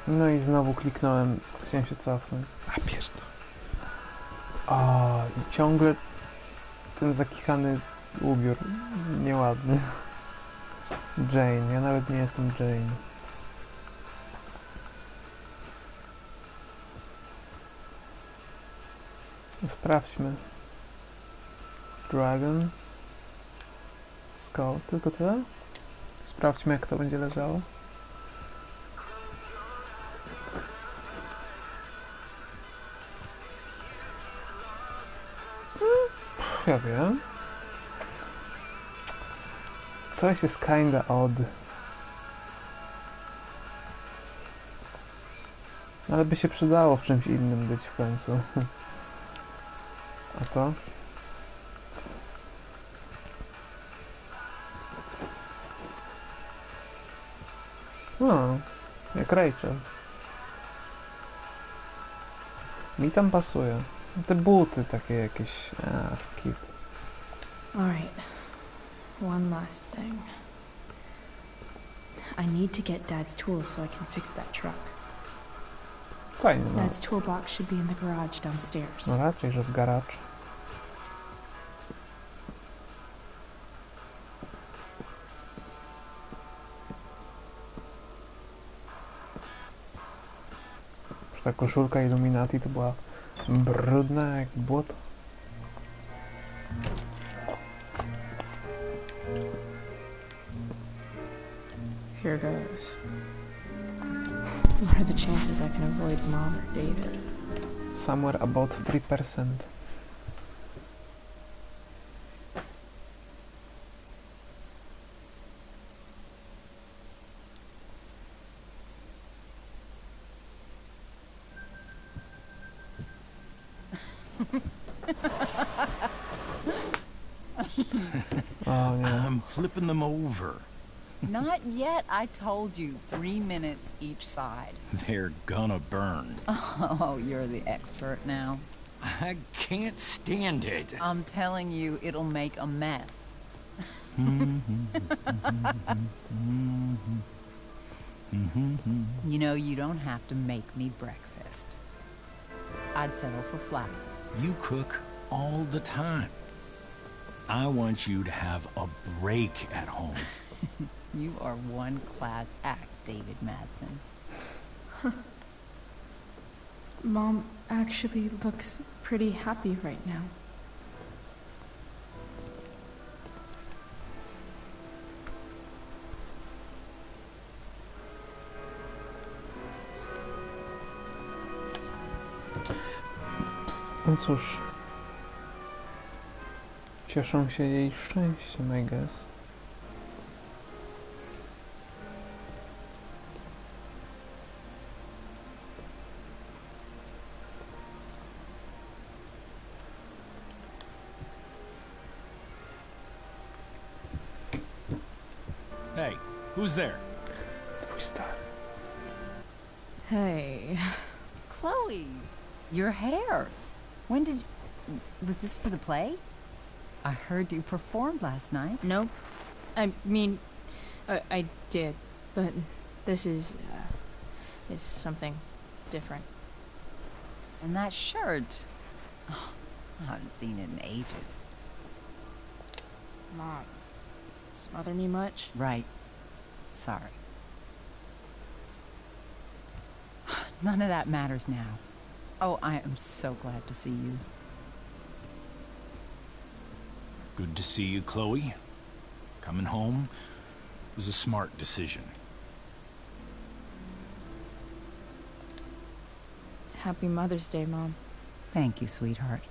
No i znowu kliknąłem, chciałem się cofnąć. A pierdol. O, i ciągle ten zakichany ubiór. Nieładny. Jane, ja nawet nie jestem Jane. Sprawdźmy. Dragon. Skull, tylko tyle? Sprawdźmy, jak to będzie leżało. Ja wiem. Coś jest kinda odd. Ale by się przydało w czymś innym być w końcu. A to? No, jak Rachel. Mi tam pasuje. Te buty takie jakieś... cute. Alright. One last thing. I need to get Dad's tools so I can fix that truck. Fajnie, no. Dad's toolbox should be in the garage downstairs. No raczej, że w garacz. Już ta koszulka Illuminati to była brudna jak błoto. Here goes. What are the chances I can avoid Mom or David? Somewhere about 3%. Oh, yeah. I'm flipping them over. Not yet. I told you 3 minutes each side. They're gonna burn. Oh, you're the expert now. I can't stand it. I'm telling you, it'll make a mess. You know, you don't have to make me breakfast. I'd settle for flowers. You cook all the time. I want you to have a break at home. You are one class act, David Madsen. Mom actually looks pretty happy right now. No cóż. Cieszą się jej szczęściem, I guess. Hey, who's there? Twój stary. Hey. Chloe, your hair. When did you... Was this for the play? I heard you performed last night. Nope. I mean, I did, but this is something different. And that shirt... Oh, I haven't seen it in ages. Mom, smother me much? Right. Sorry. None of that matters now. Oh, I am so glad to see you. Good to see you, Chloe. Coming home was a smart decision. Happy Mother's Day, Mom. Thank you, sweetheart.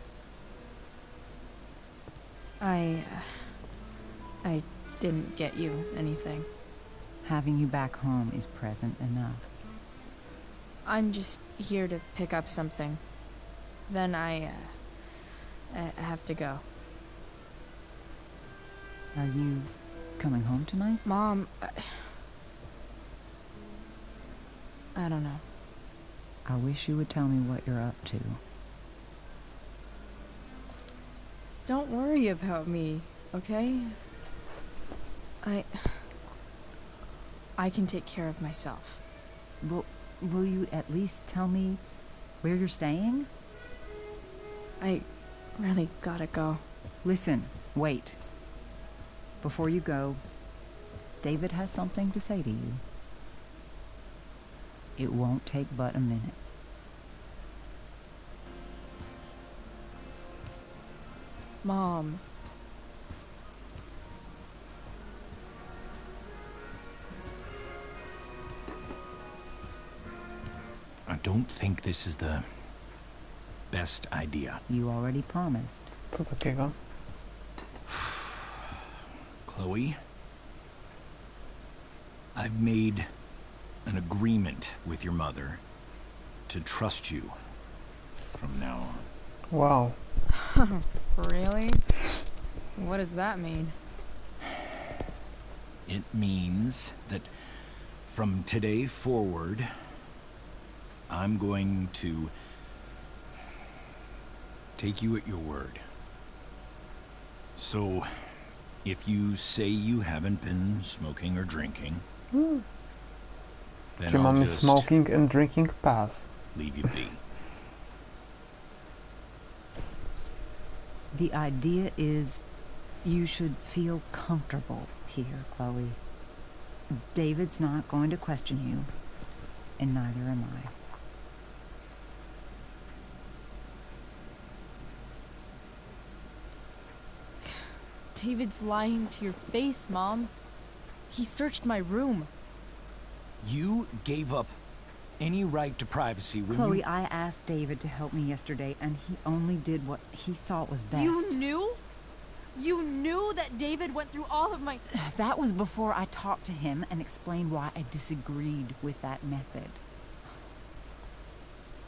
I didn't get you anything. Having you back home is present enough. I'm just here to pick up something. Then I have to go. Are you coming home tonight? Mom, I don't know. I wish you would tell me what you're up to. Don't worry about me, okay? I can take care of myself. Will you at least tell me where you're staying? I really gotta go. Listen, wait. Before you go, David has something to say to you. It won't take but a minute. Mom. I don't think this is the best idea. You already promised. Co takiego? Chloe, I've made an agreement with your mother to trust you from now on. Wow. Really? What does that mean? It means that from today forward, I'm going to take you at your word. So, if you say you haven't been smoking or drinking, then Czy I'll mamy just smoking and drinking pass? leave you be. The idea is you should feel comfortable here, Chloe. David's not going to question you, and neither am I. David's lying to your face, Mom. He searched my room. You gave up any right to privacy when Chloe, you... I asked David to help me yesterday, and he only did what he thought was best. You knew? You knew that David went through all of my... That was before I talked to him and explained why I disagreed with that method.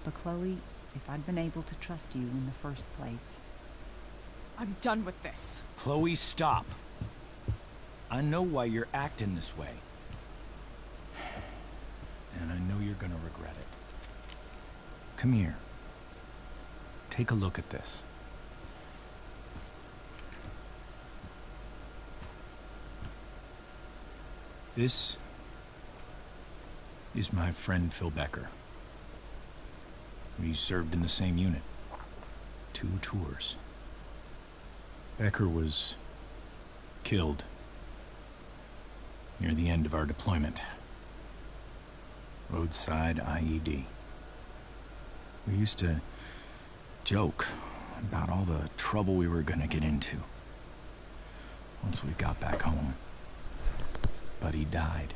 But Chloe, if I'd been able to trust you in the first place... I'm done with this. Chloe, stop. I know why you're acting this way. And I know you're gonna regret it. Come here. Take a look at this. This is my friend Phil Becker. We served in the same unit. 2 tours. Becker was killed near the end of our deployment. Roadside IED. We used to joke about all the trouble we were gonna get into once we got back home. But he died.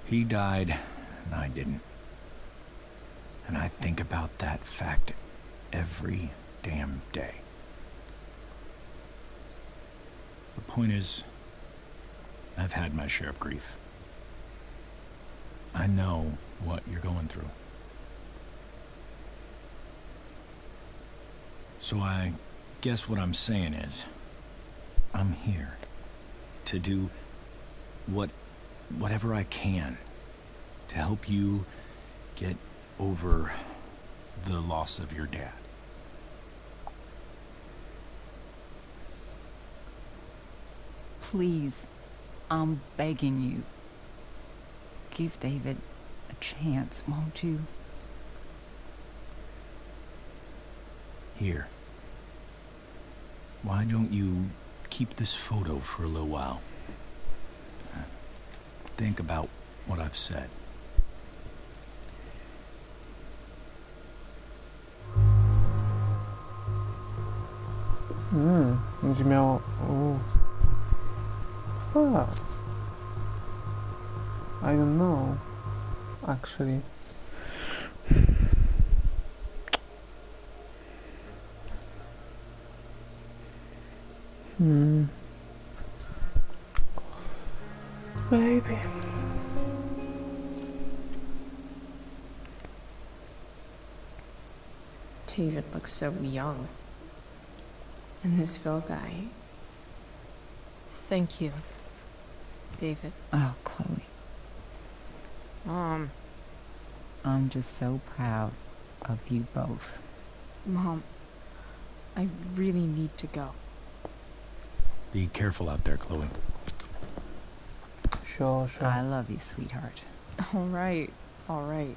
He died, and I didn't. And I think about that fact every damn day. The point is, I've had my share of grief. I know what you're going through. So I guess what I'm saying is, I'm here to do whatever I can to help you get over the loss of your dad. Please, I'm begging you. Give David a chance, won't you? Here. Why don't you keep this photo for a little while? Think about what I've said. Będzie miało... Fuck. I don't know. Actually. Baby. David looks so young. And this Phil guy. Thank you, David. Oh, Chloe. Mom. I'm just so proud of you both. Mom, I really need to go. Be careful out there, Chloe. Sure, sure. I love you, sweetheart. All right, all right.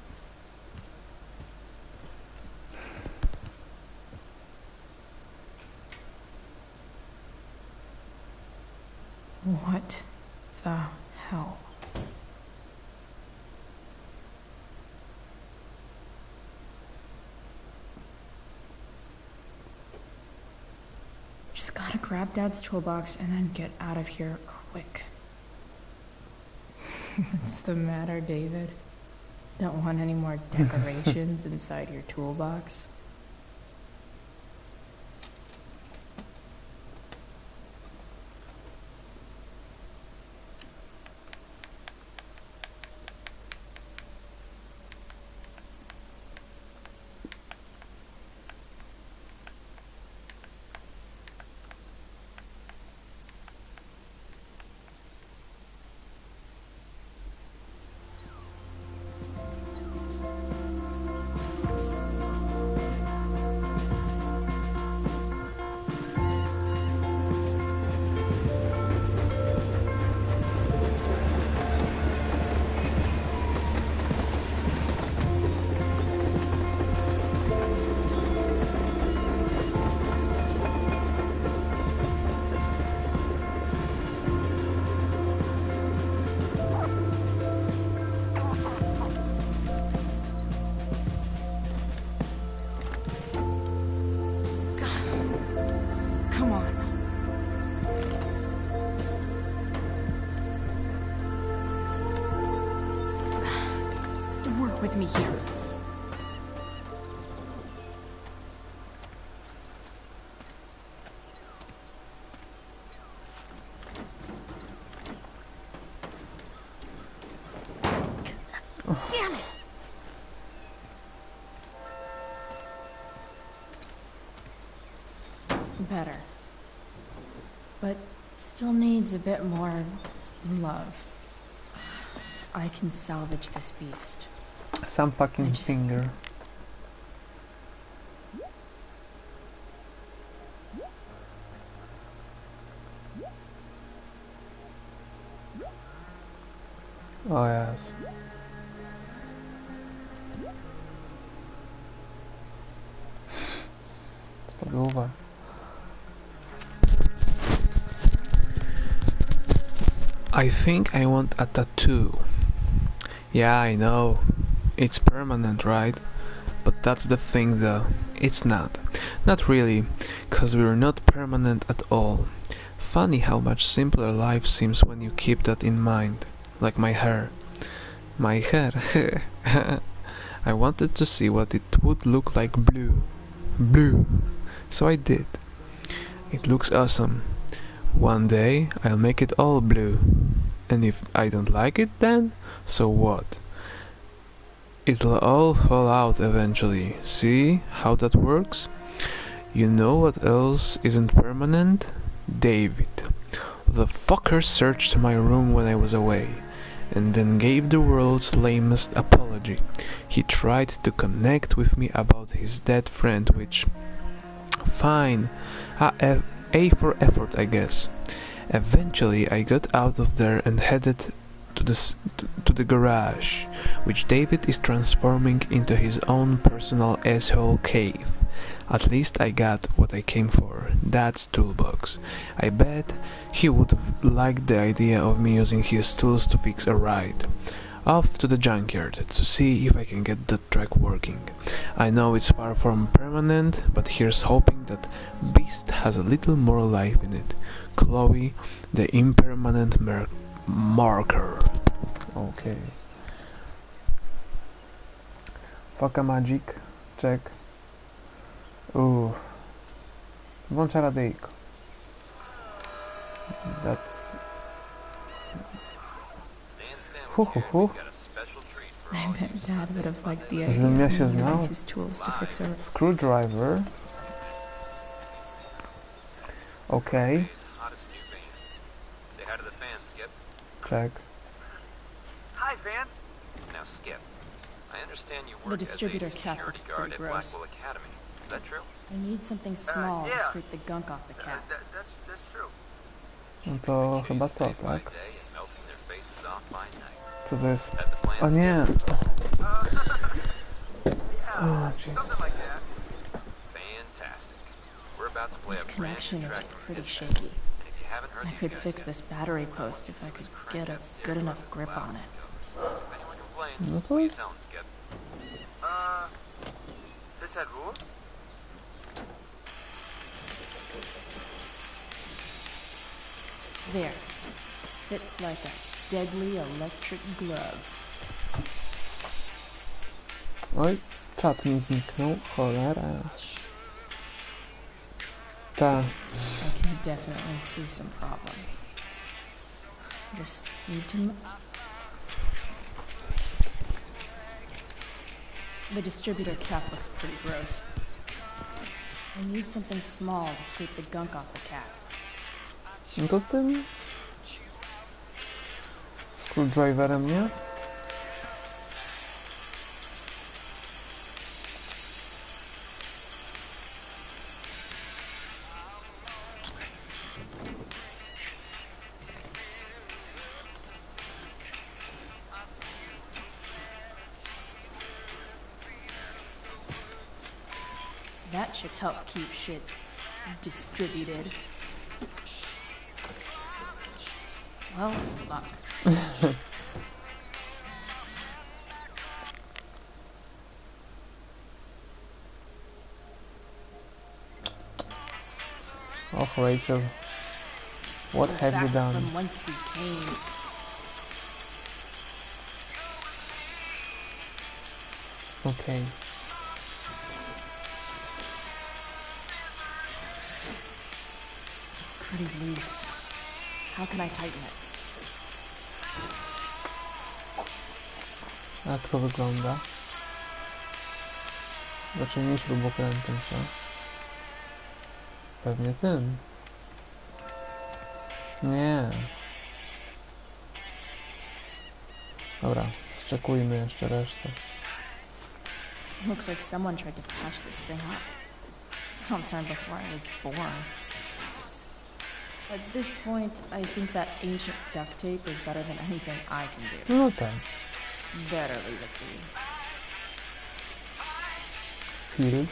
What the hell? Just gotta grab Dad's toolbox and then get out of here quick. What's the matter, David? Don't want any more decorations inside your toolbox? Come on. Work with me here. Damn it! Better. But still needs a bit more love. I can salvage this beast. Some fucking finger. Oh yes. It's probably over. I think I want a tattoo. Yeah, I know. It's permanent, right? But that's the thing though. It's not. Not really, 'cause we're not permanent at all. Funny how much simpler life seems when you keep that in mind. Like my hair. My hair. I wanted to see what it would look like blue. Blue. So I did. It looks awesome. One day I'll make it all blue. And if I don't like it then, so what? It'll all fall out eventually. See how that works? You know what else isn't permanent? David. The fucker searched my room when I was away, and then gave the world's lamest apology. He tried to connect with me about his dead friend, which... Fine. A for effort, I guess. Eventually I got out of there and headed to the garage, which David is transforming into his own personal asshole cave. At least I got what I came for, Dad's toolbox. I bet he would have liked the idea of me using his tools to fix a ride. Off to the junkyard to see if I can get the track working. I know it's far from permanent, but here's hoping that Beast has a little more life in it. Chloe, the impermanent marker. Okay. Foca magic. Check. Włączę radyjko. That's... Stand, We've got a special treat I bet Dad would have liked the idea Żebym ja of się me znał. using his tools to fix her. Screwdriver. Okej. Hottest new bands. Say hi to the fans, Skip. Check. Hi, fans. Now, Skip. I understand you work distributor as a cap security looks guard pretty at gross. Blackwell Academy. Is that true? I need something small to yeah. scrape the gunk off the cap. That's true. No to chyba to, Day by tak? day and melting their faces off by night. Co to jest? At the plant, O nie! Yeah, Oh, Jesus. something like that. Fantastic. We're about to play This a brand connection new is track from pretty Kiss shaky. That. And if you haven't heard I these could guys fix yet, this battery post if I could get a good enough grip on it. if anyone complains, No what to... are you telling, Skip? This had rules? There. Fits like a deadly electric glove. Oj, czat mi zniknął. Cholera. Ta. I can definitely see some problems. Just need to... The distributor cap looks pretty gross. I need something small to scrape the gunk off the cap. No to tym... Screwdriverem, nie? That should help keep shit distributed. Well, fuck. Och, Rachel. What We're have you back done? From whence we came. Okay. It's pretty loose. How can I tighten it? Jak to wygląda? Znaczy nie śrubokrętem, co? Pewnie tym. Nie. Dobra, zczekujmy jeszcze resztę. Looks like someone tried to patch this thing up. Sometime before I was born. At this point, I think that ancient duct tape is better than anything I can do. No tak. Better leave it be. Philip.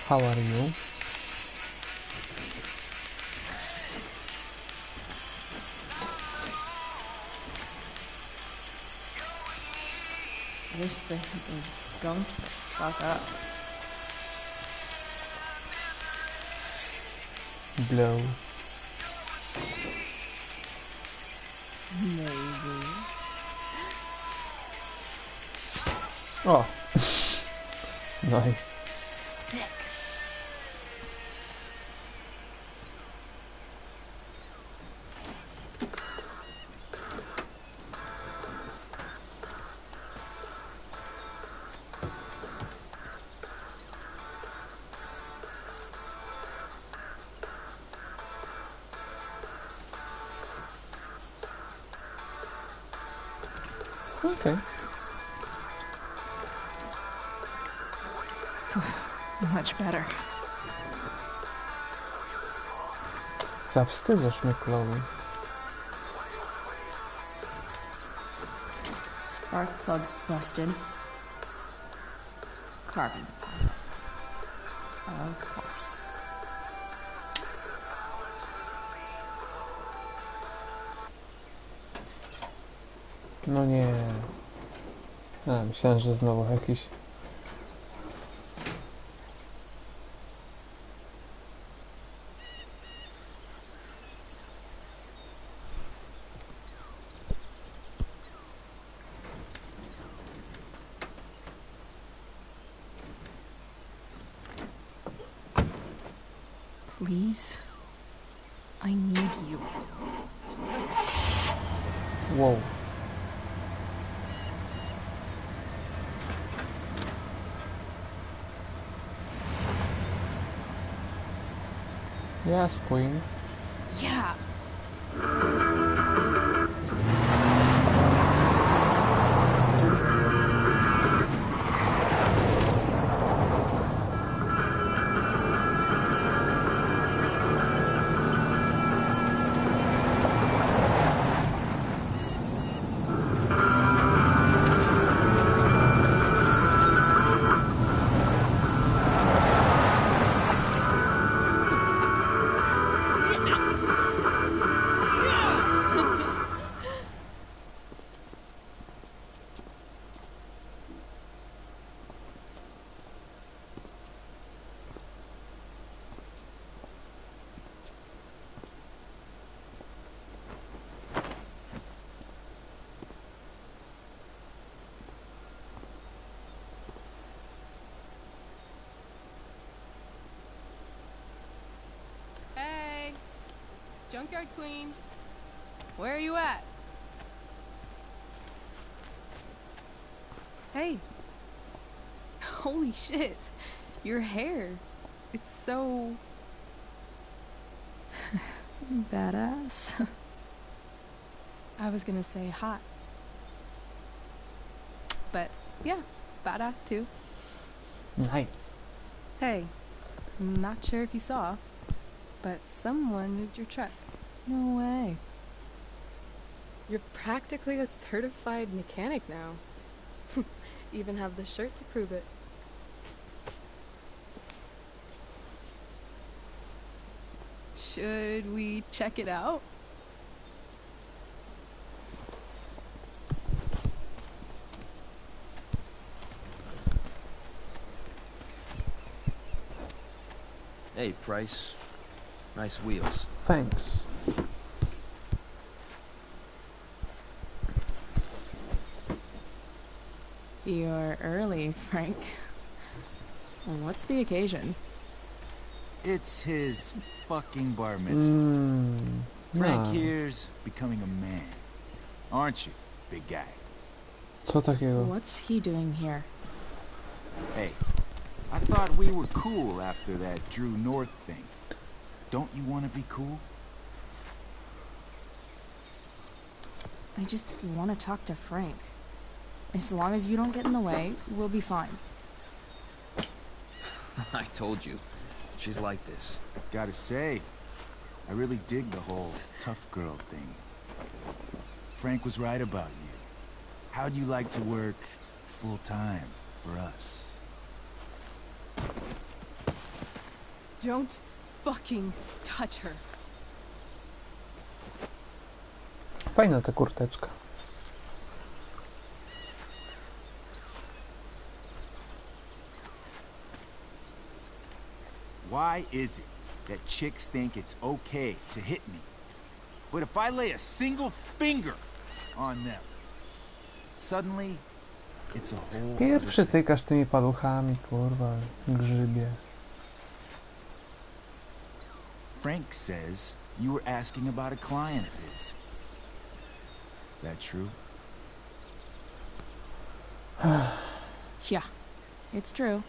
How are you? This thing is going to fuck up. Blow. Maybe. Oh. Nice. Sick. Okay. Much better. Zawstydzasz mnie, Chloe. Spark plugs busted. Carbon deposits. Of course. No nie. A, myślałem, że znowu jakiś... Please? I need you. Wow. Yes, Queen. Yeah. Hey, Junkyard Queen, where are you at? Hey. Holy shit, your hair. It's so... Badass. I was gonna say hot. But yeah, badass too. Nice. Hey, I'm not sure if you saw, but someone moved your truck. No way. You're practically a certified mechanic now. Even have the shirt to prove it. Should we check it out? Hey, Price. Nice wheels. Thanks. You're early, Frank. What's the occasion? It's his fucking bar mitzvah. Frank no. here's becoming a man. Aren't you, big guy? Co takiego? What's he doing here? Hey, I thought we were cool after that Drew North thing. Don't you want to be cool? I just want to talk to Frank. As long as you don't get in the way, we'll be fine. I told you. She's like this. Gotta say, I really dig the whole tough girl thing. Frank was right about you. How'd you like to work full-time for us? Don't fucking touch her. Fajna ta kurteczka. Why is it that chicks think it's okay to hit me? But if I lay a single finger on them, suddenly it's a whole... Pierwszy tykasz tymi paluchami, kurwa, grzybie. Frank says you were asking about a client of his. That true? Yeah, it's true.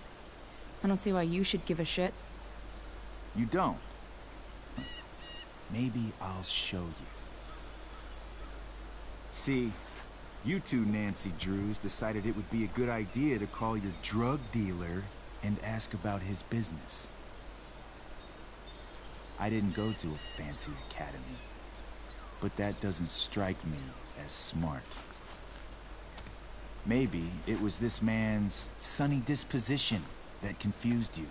I don't see why you should give a shit. You don't? Maybe I'll show you. See, you two Nancy Drews decided it would be a good idea to call your drug dealer and ask about his business. I didn't go to a fancy academy, but that doesn't strike me as smart. Maybe it was this man's sunny disposition that confused you.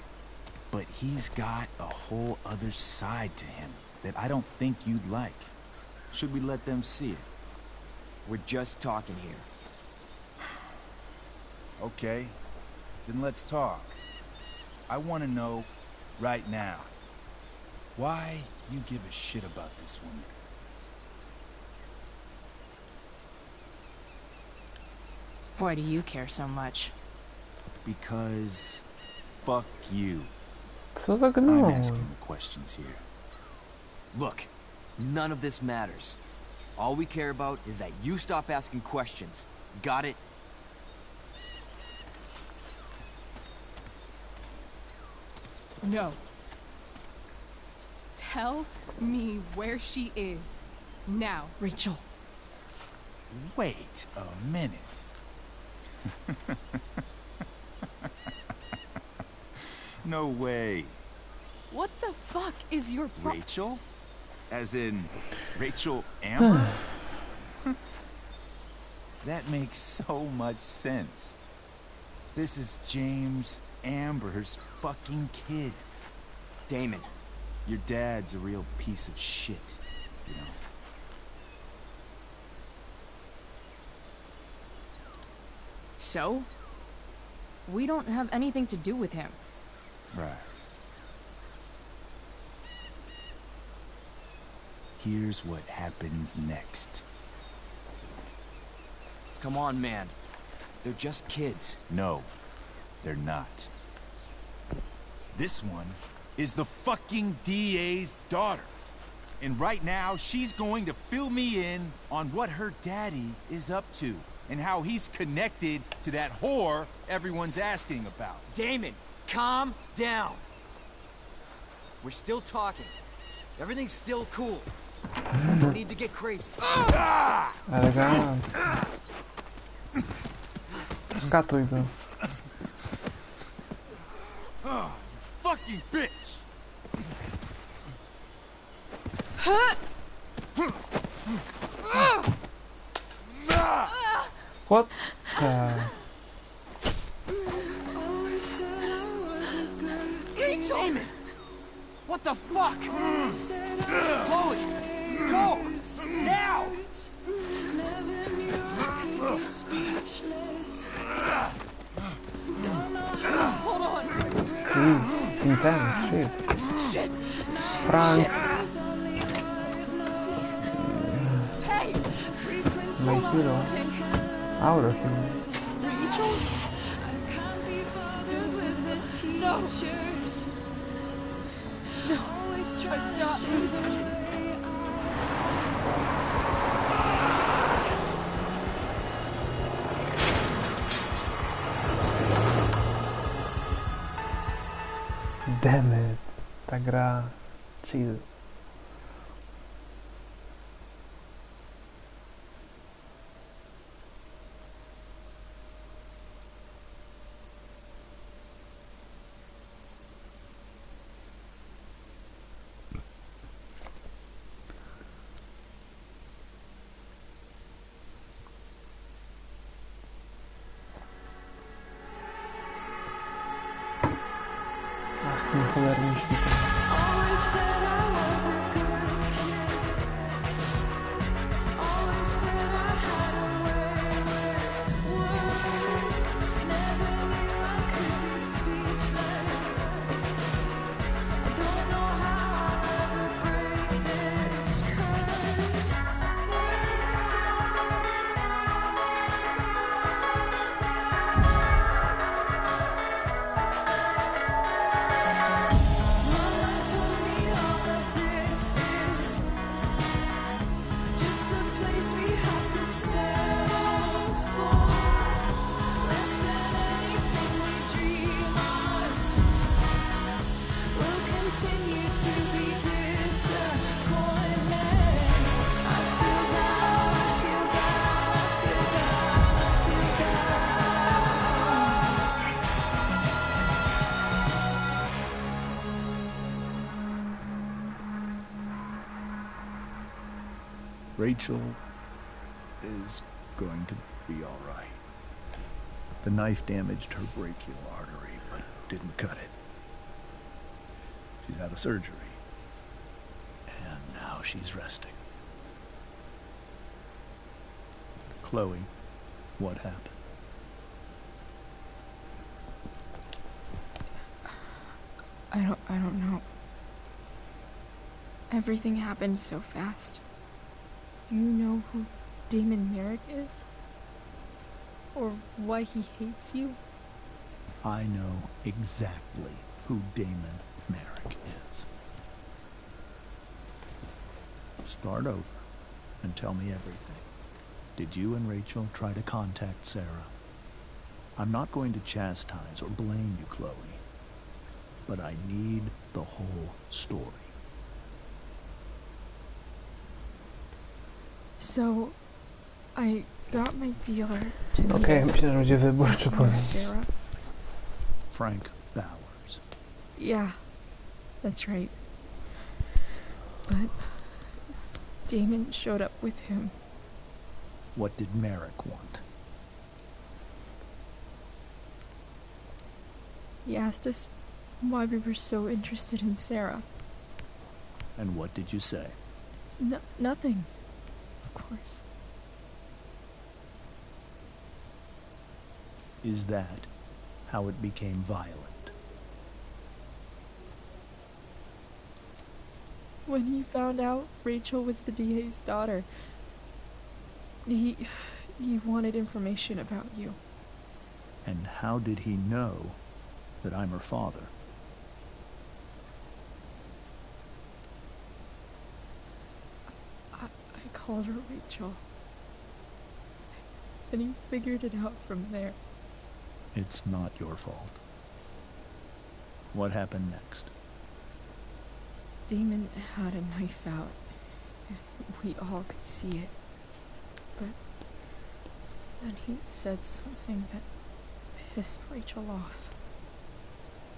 But he's got a whole other side to him that I don't think you'd like. Should we let them see it? We're just talking here. Okay, then let's talk. I want to know right now why you give a shit about this woman. Why do you care so much? Because fuck you. Co za I'm gnój? asking the questions here. Look, none of this matters. All we care about is that you stop asking questions. Got it? No. Tell me where she is. Now. Rachel. Wait a minute. No way. What the fuck is your Rachel? As in, Rachel Amber? That makes so much sense. This is James Amber's fucking kid. Damon. Your dad's a real piece of shit, you know. So? We don't have anything to do with him. Right. Here's what happens next. Come on, man. They're just kids. No, they're not. This one is the fucking DA's daughter. And right now, she's going to fill me in on what her daddy is up to and how he's connected to that whore everyone's asking about. Damon, calm down. We're still talking. Everything's still cool. No need to get crazy. Elegancko. Skatuj go. Oh, you fucking bitch! What the... Rachel! Damon! What the fuck? Chloe! Go! Now! Hold on! Jeez, intense, shit. Frank. Hey! My hero. Our hero. Rachel? No! No! I'm not losing you. Damn it. Ta gra. Jesus. Ach, nie cholernie świetnie. Rachel is going to be all right. The knife damaged her brachial artery, but didn't cut it. She's had a surgery, and now she's resting. Chloe, what happened? I don't know. Everything happened so fast. Do you know who Damon Merrick is? Or why he hates you? I know exactly who Damon Merrick is. Start over and tell me everything. Did you and Rachel try to contact Sarah? I'm not going to chastise or blame you, Chloe, but I need the whole story. So, I got my dealer to meet Okej, us myślę, że będzie wybór, since czy you know powiem. Sarah. Frank Bowers. Yeah, that's right. But Damon showed up with him. What did Merrick want? He asked us why we were so interested in Sarah. And what did you say? Nothing, of course. Is that how it became violent? When he found out Rachel was the DA's daughter, he wanted information about you. And how did he know that I'm her father? I called her Rachel. And he figured it out from there. It's not your fault. What happened next? Damon had a knife out. We all could see it. But then he said something that pissed Rachel off.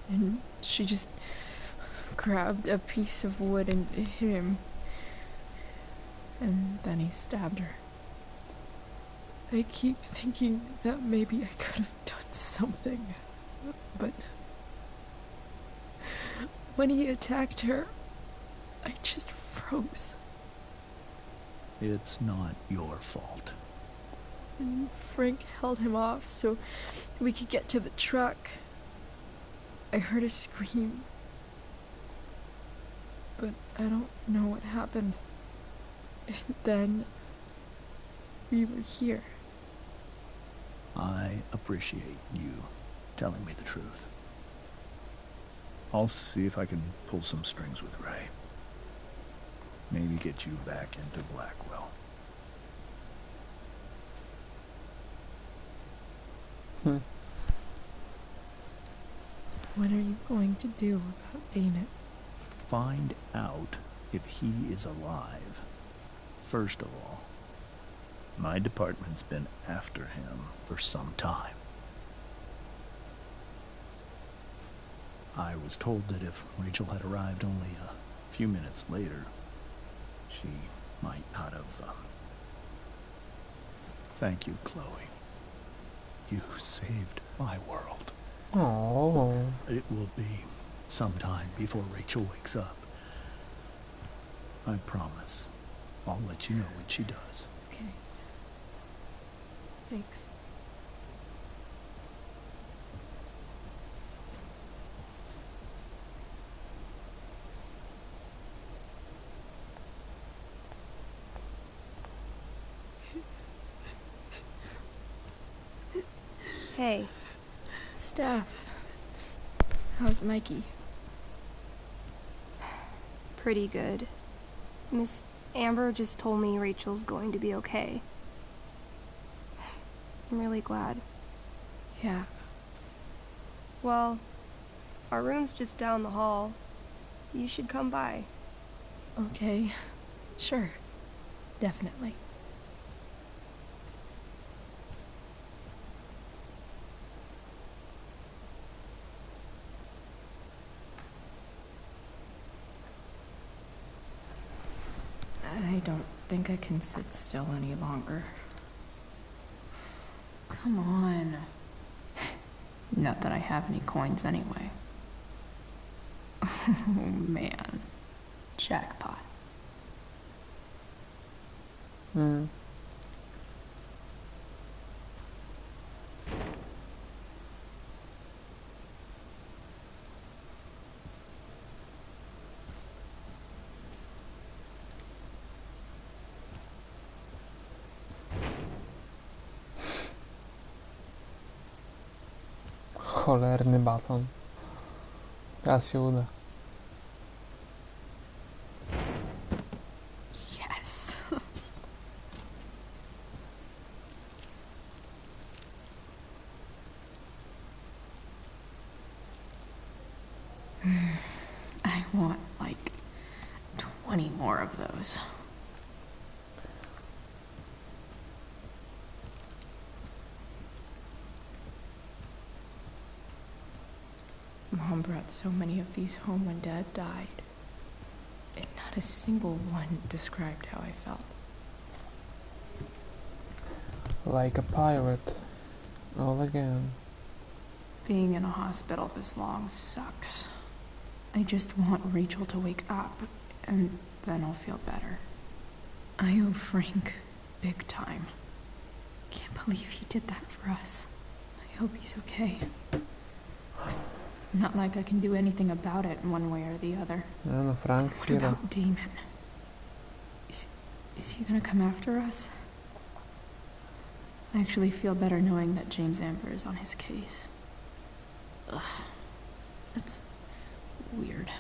And she just grabbed a piece of wood and hit him. And then he stabbed her. I keep thinking that maybe I could have done something, but when he attacked her, I just froze. It's not your fault. And Frank held him off so we could get to the truck. I heard a scream, but I don't know what happened. And then we were here. I appreciate you telling me the truth. I'll see if I can pull some strings with Ray. Maybe get you back into Blackwell. What are you going to do about Damon? Find out if he is alive. First of all, my department's been after him for some time. I was told that if Rachel had arrived only a few minutes later, she might not have, Thank you, Chloe. You saved my world. Oh. It will be some time before Rachel wakes up. I promise. I'll let you know when she does. Okay. Thanks. Hey. Steph. How's Mikey? Pretty good. Miss Amber just told me Rachel's going to be okay. I'm really glad. Yeah. Well, our room's just down the hall. You should come by. Okay. Sure. Definitely. I don't think I can sit still any longer. Come on. Not that I have any coins anyway. Oh man. Jackpot. Cholerny baton. Teraz się uda. Yes. I want like 20 more of those. Mom brought so many of these home when Dad died, and not a single one described how I felt. Like a pirate. All again. Being in a hospital this long sucks. I just want Rachel to wake up, and then I'll feel better. I owe Frank big time. Can't believe he did that for us. I hope he's okay. Not like I can do anything about it in one way or the other. No, Frank, what about Damon? Is he gonna come after us? I actually feel better knowing that James Amber is on his case. Ugh. That's weird.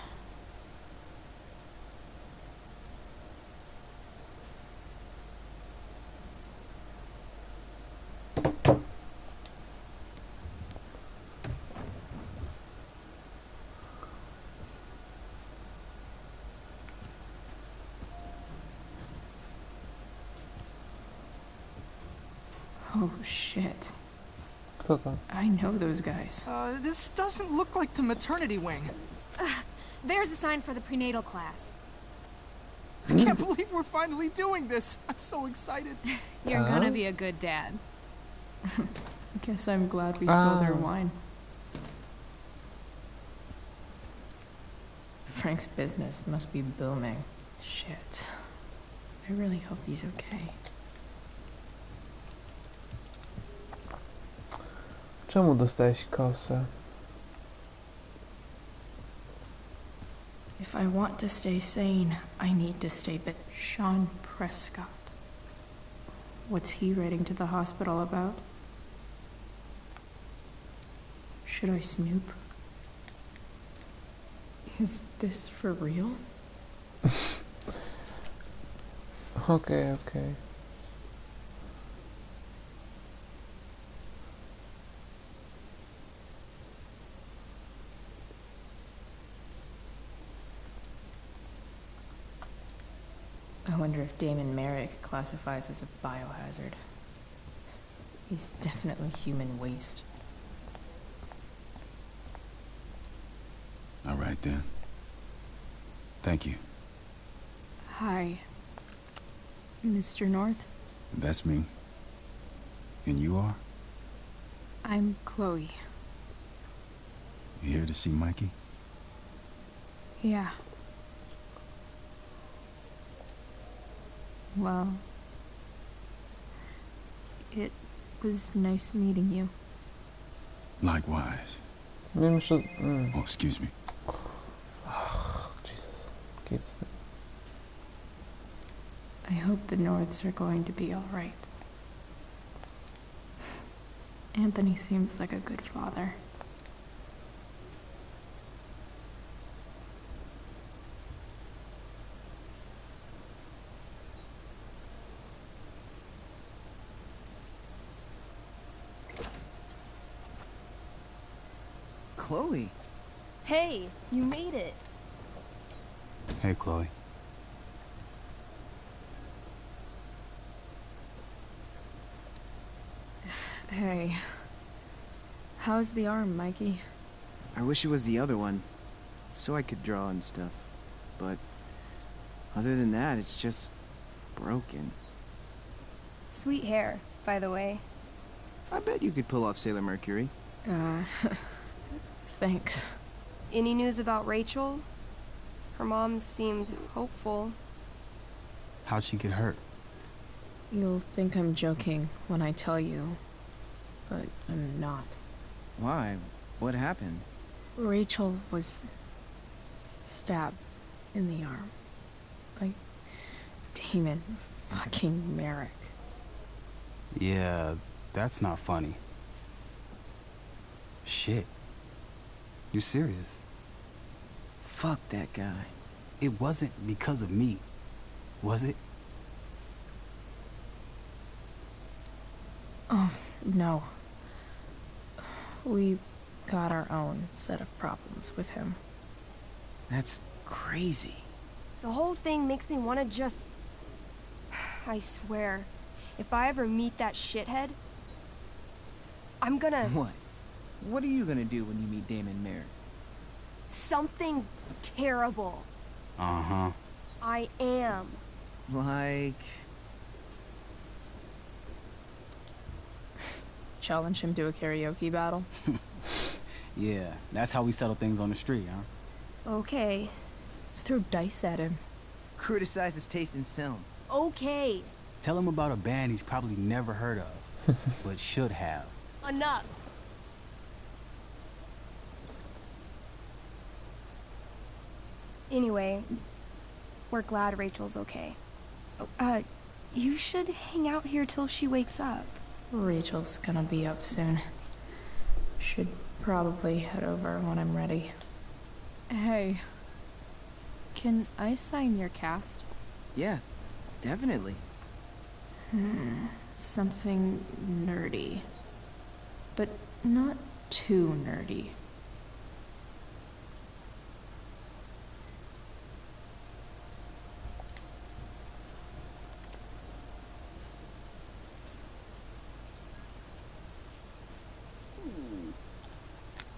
Oh shit. Kto to? I know those guys. This doesn't look like the maternity wing. There's a sign for the prenatal class. I can't believe we're finally doing this. I'm so excited. You're gonna be a good dad. Guess I'm glad we stole their wine. Frank's business must be booming. Shit. I really hope he's okay. Czemu dostałeś kosę? If I want to stay sane, I need to stay but Sean Prescott. What's he writing to the hospital about? Should I snoop? Is this for real? Okay. I wonder if Damon Merrick classifies as a biohazard. He's definitely human waste. All right, then. Thank you. Hi, Mr. North. That's me. And you are? I'm Chloe. You here to see Mikey? Yeah. Well, it was nice meeting you. Likewise. Oh, excuse me. Jesus. Kids. I hope the Norths are going to be all right. Anthony seems like a good father. Chloe. Hey, you made it. Hey, Chloe. Hey. How's the arm, Mikey? I wish it was the other one, so I could draw and stuff. But other than that, it's just broken. Sweet hair, by the way. I bet you could pull off Sailor Mercury. Thanks. Any news about Rachel? Her mom seemed hopeful. How'd she get hurt? You'll think I'm joking when I tell you, but I'm not. Why? What happened? Rachel was stabbed in the arm by Damon fucking Merrick. Yeah, that's not funny. Shit. You serious? Fuck that guy. It wasn't because of me, was it? Oh, no. We got our own set of problems with him. That's crazy. The whole thing makes me want to just... I swear, if I ever meet that shithead, I'm gonna... What? What are you gonna do when you meet Damon Merrick? Something terrible. Uh-huh. I am. Like... Challenge him to a karaoke battle? Yeah, that's how we settle things on the street, huh? Okay. Throw dice at him. Criticize his taste in film. Okay. Tell him about a band he's probably never heard of, but should have. Enough. Anyway, we're glad Rachel's okay. You should hang out here till she wakes up. Rachel's gonna be up soon. Should probably head over when I'm ready. Hey, can I sign your cast? Yeah, definitely. Something nerdy. But not too nerdy.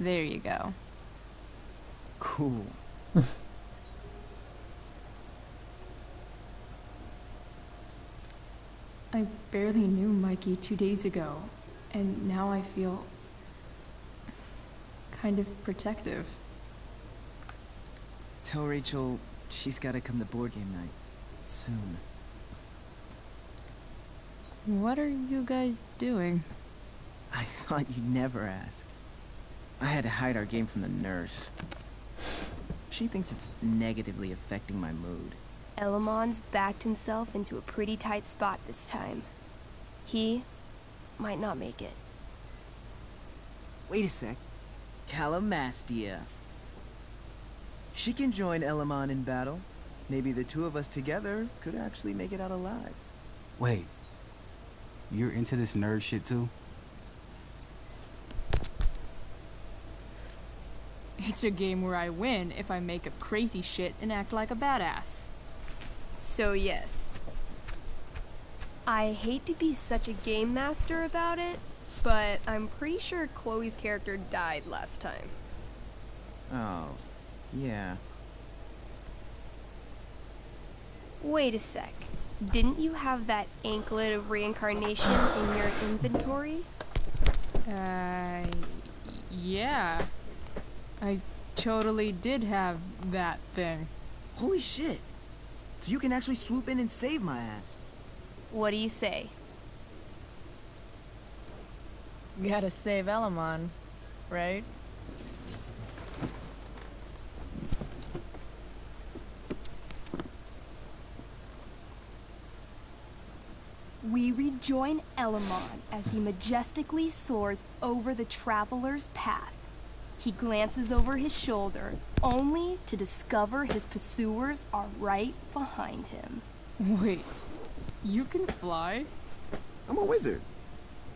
There you go. Cool. I barely knew Mikey 2 days ago, and now I feel kind of protective. Tell Rachel she's gotta come to board game night. Soon. What are you guys doing? I thought you'd never ask. I had to hide our game from the nurse. She thinks it's negatively affecting my mood. Elamon's backed himself into a pretty tight spot this time. He might not make it. Wait a sec. Calamastia. She can join Elamon in battle. Maybe the two of us together could actually make it out alive. Wait, you're into this nerd shit too? It's a game where I win if I make up crazy shit and act like a badass. So yes. I hate to be such a game master about it, but I'm pretty sure Chloe's character died last time. Oh, yeah. Wait a sec. Didn't you have that anklet of reincarnation in your inventory? Yeah. I totally did have that thing. Holy shit! So you can actually swoop in and save my ass. What do you say? Gotta save Elamon, right? We rejoin Elamon as he majestically soars over the traveler's path. He glances over his shoulder, only to discover his pursuers are right behind him. Wait, you can fly? I'm a wizard.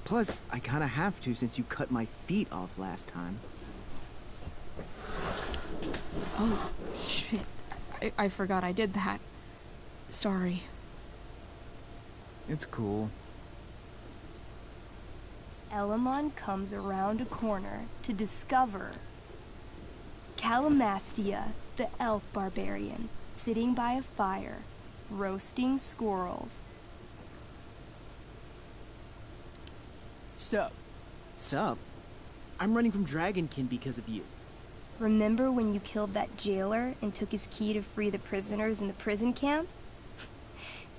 Plus, I kinda have to since you cut my feet off last time. Oh, shit. I forgot I did that. Sorry. It's cool. Elamon comes around a corner to discover Calamastia, the elf barbarian, sitting by a fire, roasting squirrels. Sup? Sup? I'm running from Dragonkin because of you. Remember when you killed that jailer and took his key to free the prisoners in the prison camp?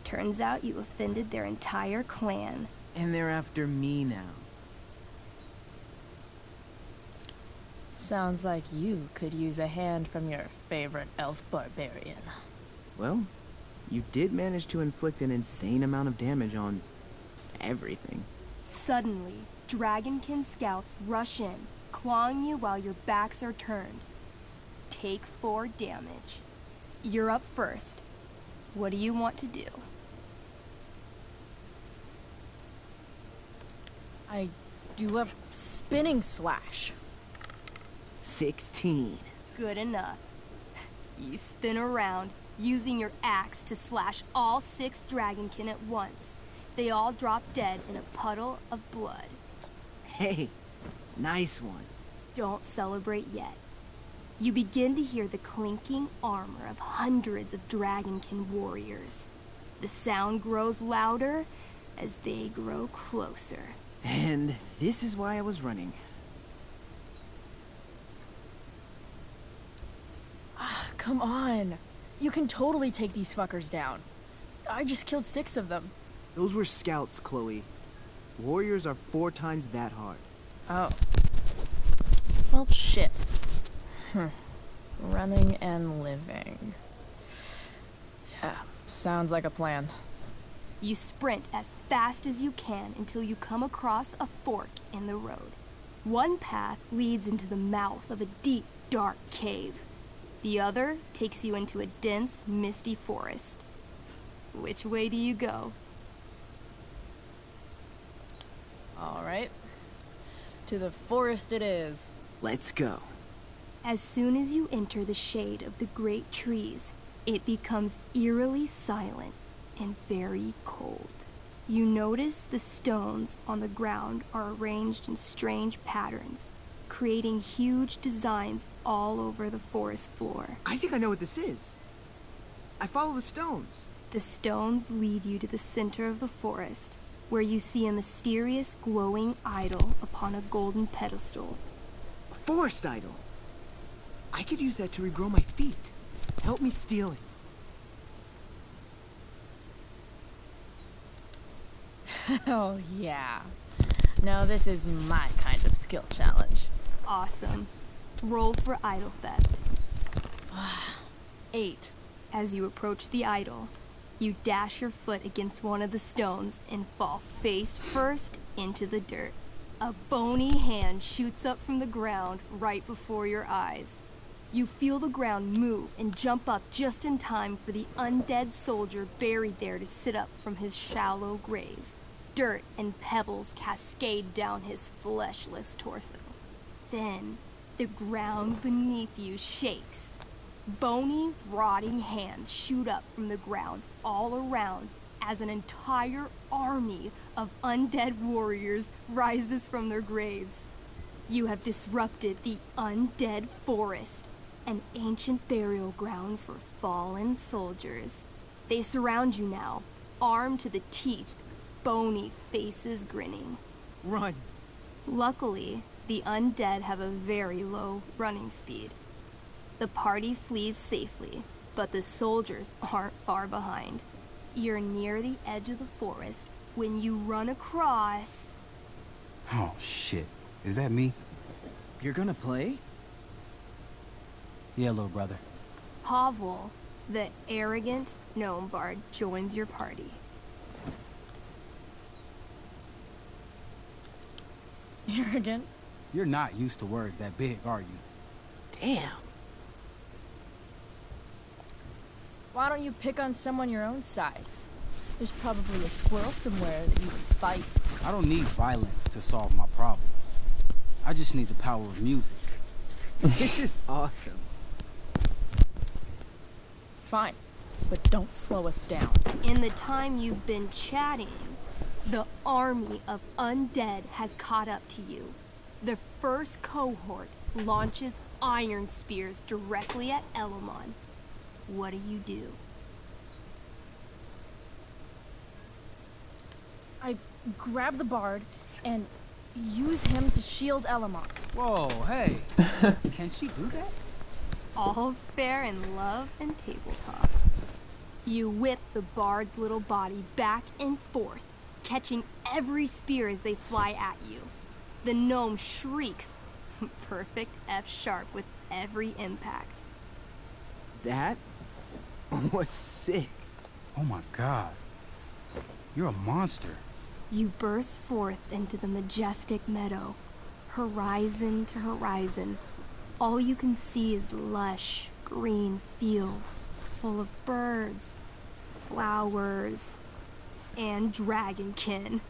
Turns out you offended their entire clan. And they're after me now. Sounds like you could use a hand from your favorite elf barbarian. Well, you did manage to inflict an insane amount of damage on everything. Suddenly, Dragonkin scouts rush in, clawing you while your backs are turned. Take 4 damage. You're up first. What do you want to do? I do a spinning slash. 16. Good enough. You spin around, using your axe to slash all 6 Dragonkin at once. They all drop dead in a puddle of blood. Hey, nice one. Don't celebrate yet. You begin to hear the clinking armor of hundreds of Dragonkin warriors. The sound grows louder as they grow closer. And this is why I was running. Come on. You can totally take these fuckers down. I just killed 6 of them. Those were scouts, Chloe. Warriors are 4 times that hard. Oh. Well, shit. Running and living. Yeah, sounds like a plan. You sprint as fast as you can until you come across a fork in the road. One path leads into the mouth of a deep, dark cave. The other takes you into a dense, misty forest. Which way do you go? All right. To the forest it is. Let's go. As soon as you enter the shade of the great trees, it becomes eerily silent and very cold. You notice the stones on the ground are arranged in strange patterns, creating huge designs all over the forest floor. I think I know what this is. I follow the stones. The stones lead you to the center of the forest, where you see a mysterious glowing idol upon a golden pedestal. A forest idol. I could use that to regrow my feet. Help me steal it. Oh, yeah. Now this is my kind of skill challenge. Awesome. Roll for idol theft. 8. As you approach the idol, you dash your foot against one of the stones and fall face first into the dirt. A bony hand shoots up from the ground right before your eyes. You feel the ground move and jump up just in time for the undead soldier buried there to sit up from his shallow grave. Dirt and pebbles cascade down his fleshless torso. Then, the ground beneath you shakes. Bony, rotting hands shoot up from the ground all around as an entire army of undead warriors rises from their graves. You have disrupted the undead forest, an ancient burial ground for fallen soldiers. They surround you now, armed to the teeth, bony faces grinning. Run! Luckily, the undead have a very low running speed. The party flees safely, but the soldiers aren't far behind. You're near the edge of the forest when you run across... Oh, shit. Is that me? You're gonna play? Yeah, little brother. Pavel, the arrogant gnome bard, joins your party. Arrogant? You're not used to words that big, are you? Damn. Why don't you pick on someone your own size? There's probably a squirrel somewhere that you can fight. I don't need violence to solve my problems. I just need the power of music. This is awesome. Fine, but don't slow us down. In the time you've been chatting, the army of undead has caught up to you. The first cohort launches iron spears directly at Elamon. What do? I grab the bard and use him to shield Elamon. Whoa, hey. Can she do that? All's fair in love and tabletop. You whip the bard's little body back and forth, catching every spear as they fly at you. The gnome shrieks, perfect F-sharp with every impact. That was sick. Oh my god. You're a monster. You burst forth into the majestic meadow, horizon to horizon. All you can see is lush, green fields full of birds, flowers, and dragonkin.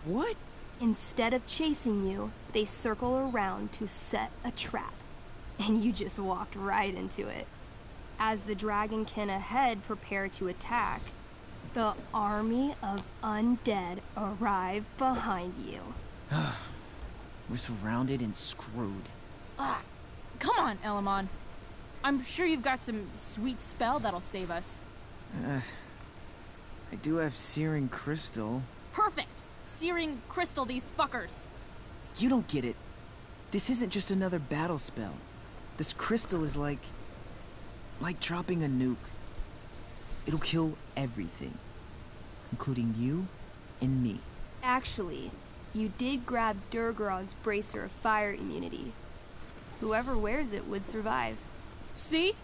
What? Instead of chasing you, they circle around to set a trap, and you just walked right into it. As the dragonkin ahead prepare to attack, the army of undead arrive behind you. We're surrounded and screwed. Come on, Elamon. I'm sure you've got some sweet spell that'll save us. I do have Searing Crystal. Perfect! Searing crystal these fuckers. You don't get it. This isn't just another battle spell. This crystal is like dropping a nuke. It'll kill everything, including you and me. Actually, you did grab Durgaron's bracer of fire immunity. Whoever wears it would survive. See?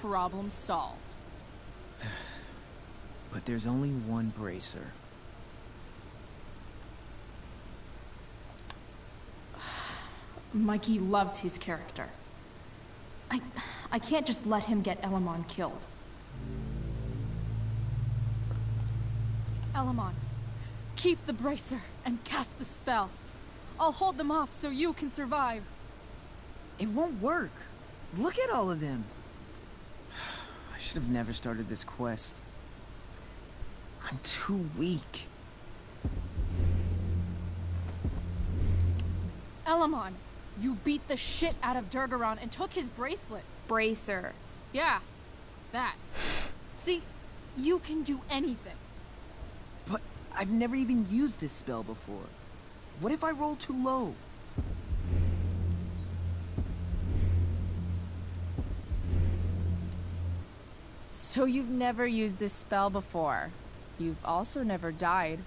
Problem solved. But there's only one bracer. Mikey loves his character. I can't just let him get Elamon killed. Elamon, keep the bracer and cast the spell. I'll hold them off so you can survive. It won't work. Look at all of them. I should have never started this quest. I'm too weak. Elamon, you beat the shit out of Durgaron and took his bracelet. Bracer. Yeah, that. See, you can do anything. But I've never even used this spell before. What if I roll too low? So you've never used this spell before. You've also never died.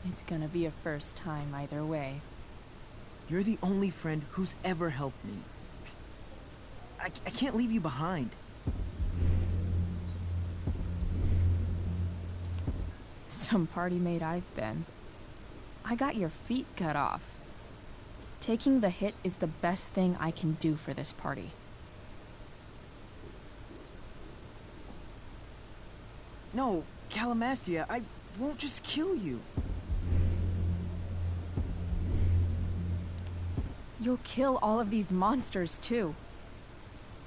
It's gonna be a first time either way. You're the only friend who's ever helped me. I can't leave you behind. Some party mate I've been. I got your feet cut off. Taking the hit is the best thing I can do for this party. No, Calamastia, I won't just kill you. You'll kill all of these monsters, too.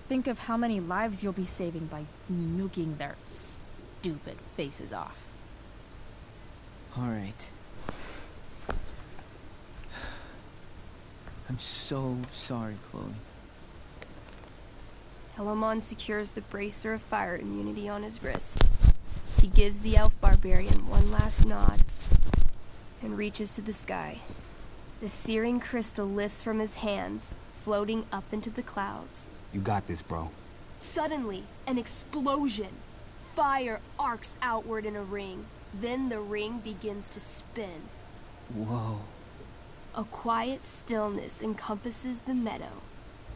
Think of how many lives you'll be saving by nuking their stupid faces off. All right. I'm so sorry, Chloe. Elamon secures the bracer of fire immunity on his wrist. He gives the elf barbarian one last nod and reaches to the sky. The searing crystal lifts from his hands, floating up into the clouds. You got this, bro. Suddenly, an explosion. Fire arcs outward in a ring. Then the ring begins to spin. Whoa. A quiet stillness encompasses the meadow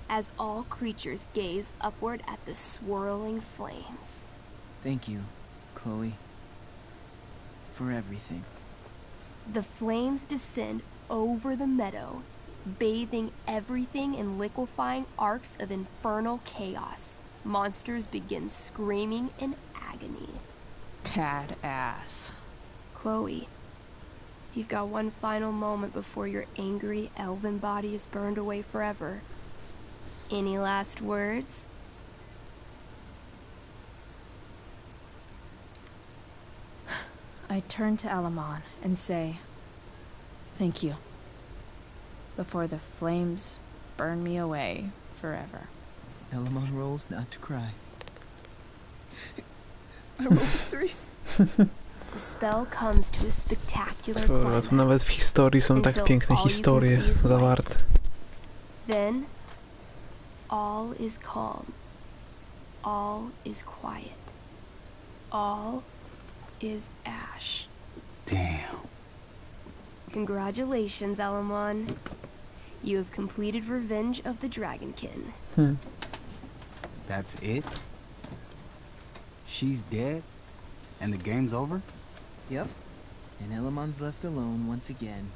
as all creatures gaze upward at the swirling flames. Thank you, Chloe, for everything. The flames descend over the meadow, bathing everything in liquefying arcs of infernal chaos. Monsters begin screaming in agony. Badass. Chloe, you've got one final moment before your angry elven body is burned away forever. Any last words? I turn to Elamon and say, thank you. Before the flames burn me away forever. Elamon rolls not to cry. I rolled a 3. The spell comes to a spectacular Kurwa, tu nawet w historii są tak piękne historie zawarte. Then, all is calm. All is quiet. All is ash. Damn. Congratulations, Elamon. You have completed Revenge of the Dragonkin. That's it? She's dead? And the game's over? Yep. And Elamon's left alone once again.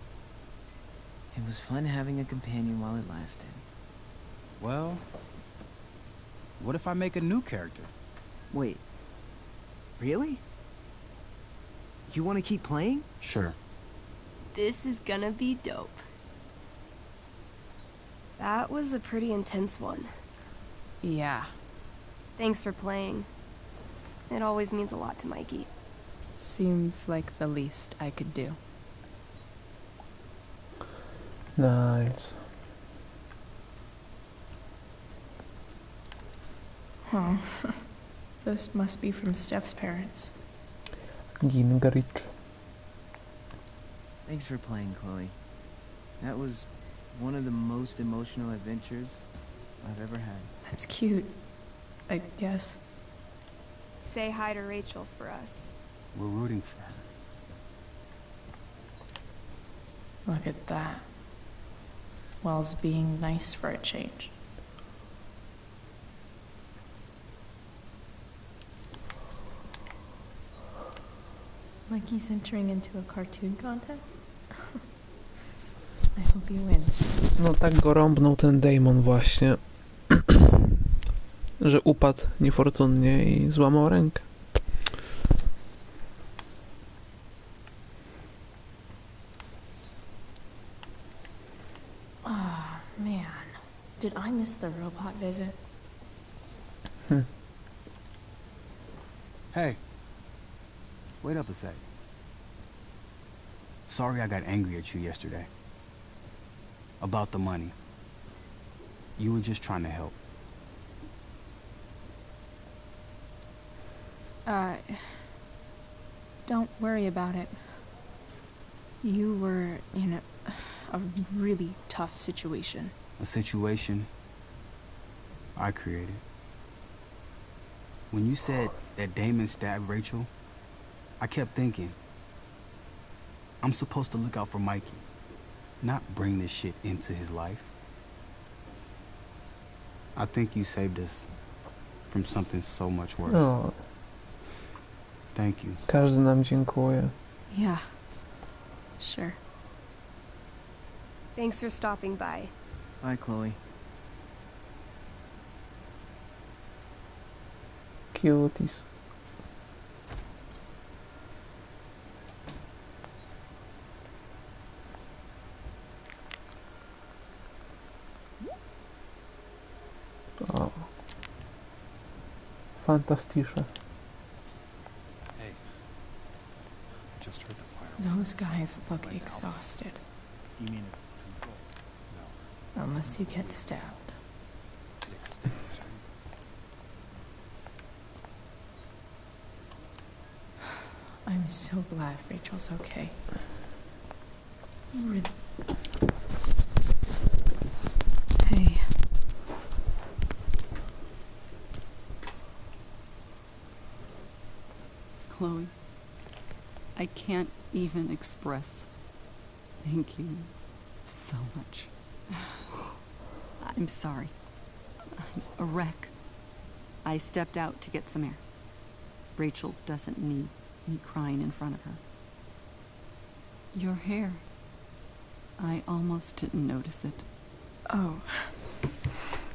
It was fun having a companion while it lasted. Well, what if I make a new character? Wait. Really? You want to keep playing? Sure. This is gonna be dope. That was a pretty intense one. Yeah. Thanks for playing. It always means a lot to Mikey. Seems like the least I could do. Nice. Oh, those must be from Steph's parents. Gingrich. Thanks for playing, Chloe. That was one of the most emotional adventures I've ever had. That's cute, I guess. Say hi to Rachel for us. We're rooting for her. Look at that. Wells being nice for a change. Like he's entering into a cartoon contest? I hope he wins. No tak go rąbnął ten Damon właśnie, że upadł niefortunnie i złamał rękę. Oh, man. Did I miss the robot visit? Hey. Wait up a sec. Sorry I got angry at you yesterday. About the money. You were just trying to help. Don't worry about it. You were in a really tough situation. A situation I created. When you said that Damon stabbed Rachel, I kept thinking, I'm supposed to look out for Mikey, not bring this shit into his life. I think you saved us from something so much worse. O, Thank you. każdy nam dziękuję. Yeah. Sure. Thanks for stopping by. Bye, Chloe. Cuties. O. Fantastycznie. Hey. Just heard the fire. Those guys look exhausted. You mean it's control? No. Unless you get stabbed. The extinguishers. I'm so glad Rachel's okay. Really. Hey. Chloe, I can't even express thank you so much. I'm sorry. I'm a wreck. I stepped out to get some air. Rachel doesn't need me crying in front of her. Your hair. I almost didn't notice it. Oh.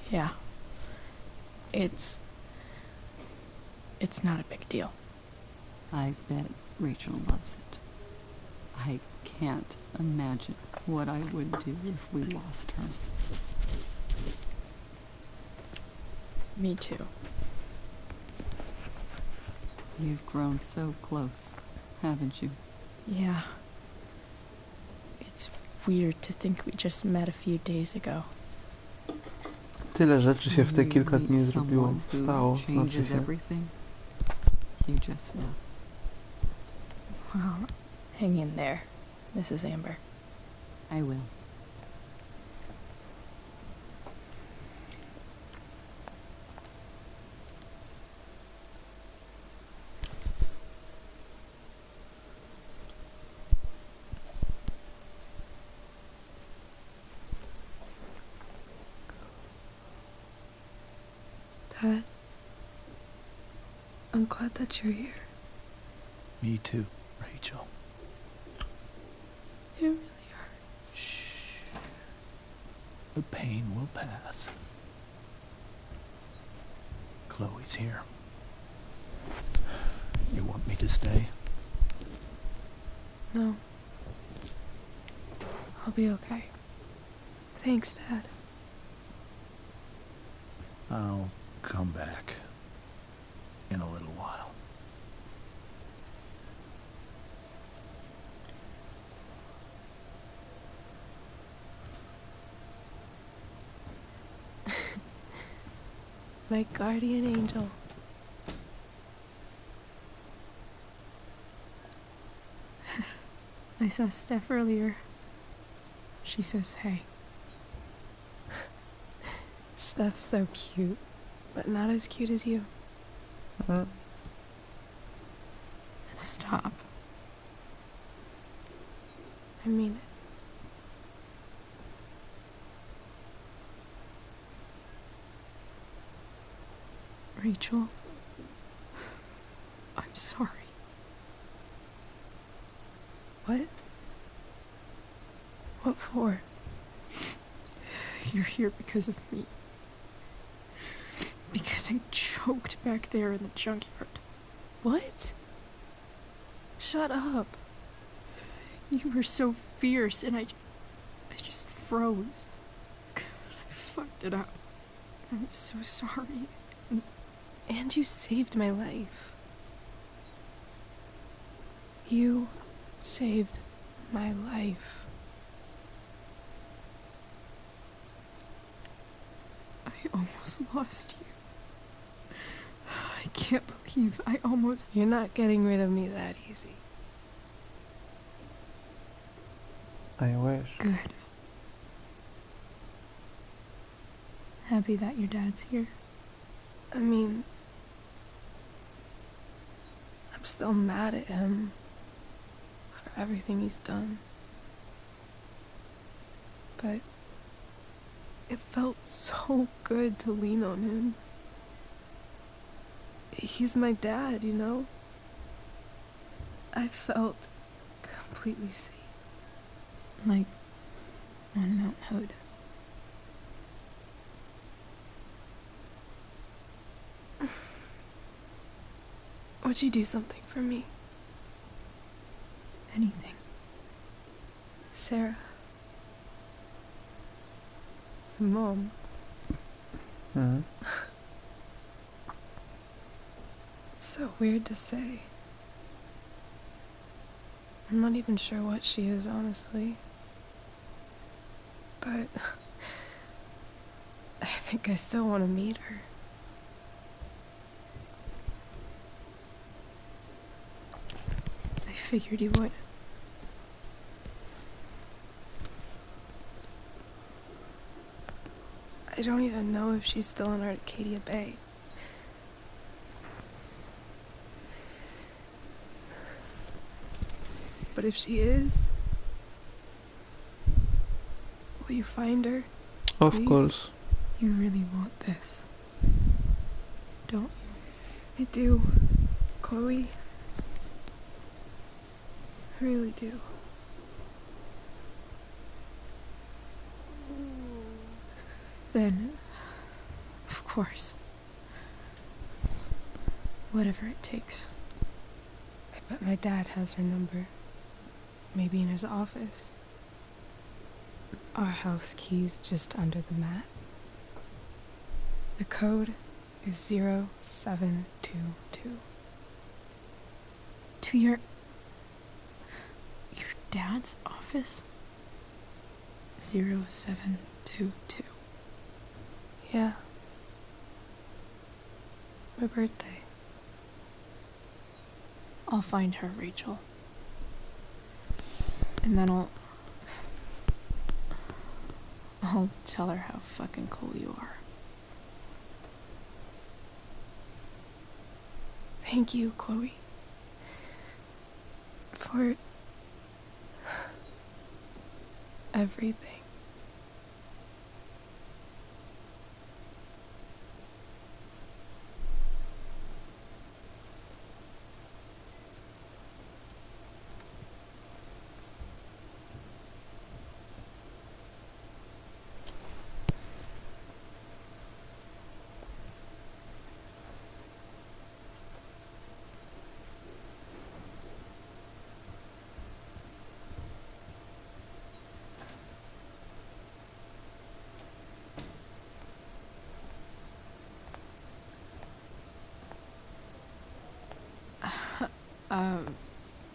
Yeah. It's not a big deal. I bet Rachel loves it. I can't imagine what I would do if we lost her. Me too. You've grown so close, haven't you? Yeah. It's weird to think we just met a few days ago. Tyle rzeczy się w te kilka dni Meet zrobiło, someone who stało, znaczy changes się. everything. You just know. Well, hang in there, Mrs. Amber. I will. Dad, I'm glad that you're here. Me too, Rachel. It really hurts. Shh. The pain will pass. Chloe's here. You want me to stay? No. I'll be okay. Thanks, Dad. I'll come back in a little while. My guardian angel. I saw Steph earlier. She says hey. Steph's so cute, but not as cute as you. Stop. I mean it. Rachel, I'm sorry. What? What for? You're here because of me. Because I choked back there in the junkyard. What? Shut up. You were so fierce and I just froze. I fucked it up. I'm so sorry. And you saved my life. You saved my life. I almost lost you. I can't believe I almost... You're not getting rid of me that easy. I wish. Good. Happy that your dad's here. I mean, I'm still mad at him for everything he's done. But it felt so good to lean on him. He's my dad, you know? I felt completely safe. Like on Mount Hood. Would you do something for me? Anything. Sarah. Mom. It's so weird to say. I'm not even sure what she is, honestly. But I think I still want to meet her. I figured you would. I don't even know if she's still in Arcadia Bay. But if she is, will you find her? Of please? course. You really want this, don't you? I do, Chloe. I really do. Then, of course. Whatever it takes. I bet my dad has her number. Maybe in his office. Our house key's just under the mat. The code is 0722. To your dad's office? 0722. Yeah. My birthday. I'll find her, Rachel. And then I'll tell her how fucking cool you are. Thank you, Chloe. For everything.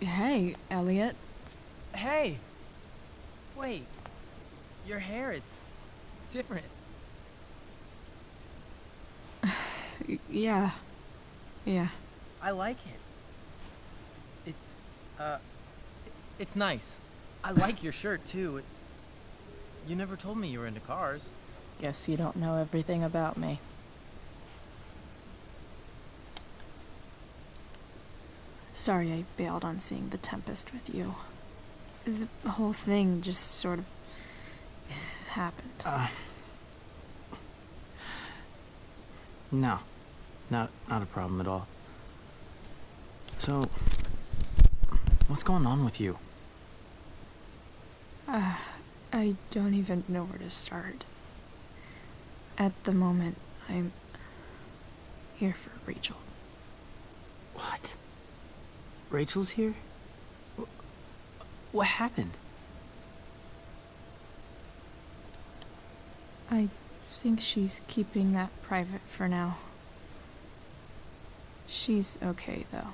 Hey, Elliot. Hey! Wait. Your hair, it's different. Yeah. Yeah. I like it. It's nice. I like your shirt, too. You never told me you were into cars. Guess you don't know everything about me. Sorry I bailed on seeing The Tempest with you. The whole thing just sort of happened. No. Not a problem at all. So, what's going on with you? I don't even know where to start. At the moment, I'm here for Rachel. What? Rachel's here? What happened? I think she's keeping that private for now. She's okay, though.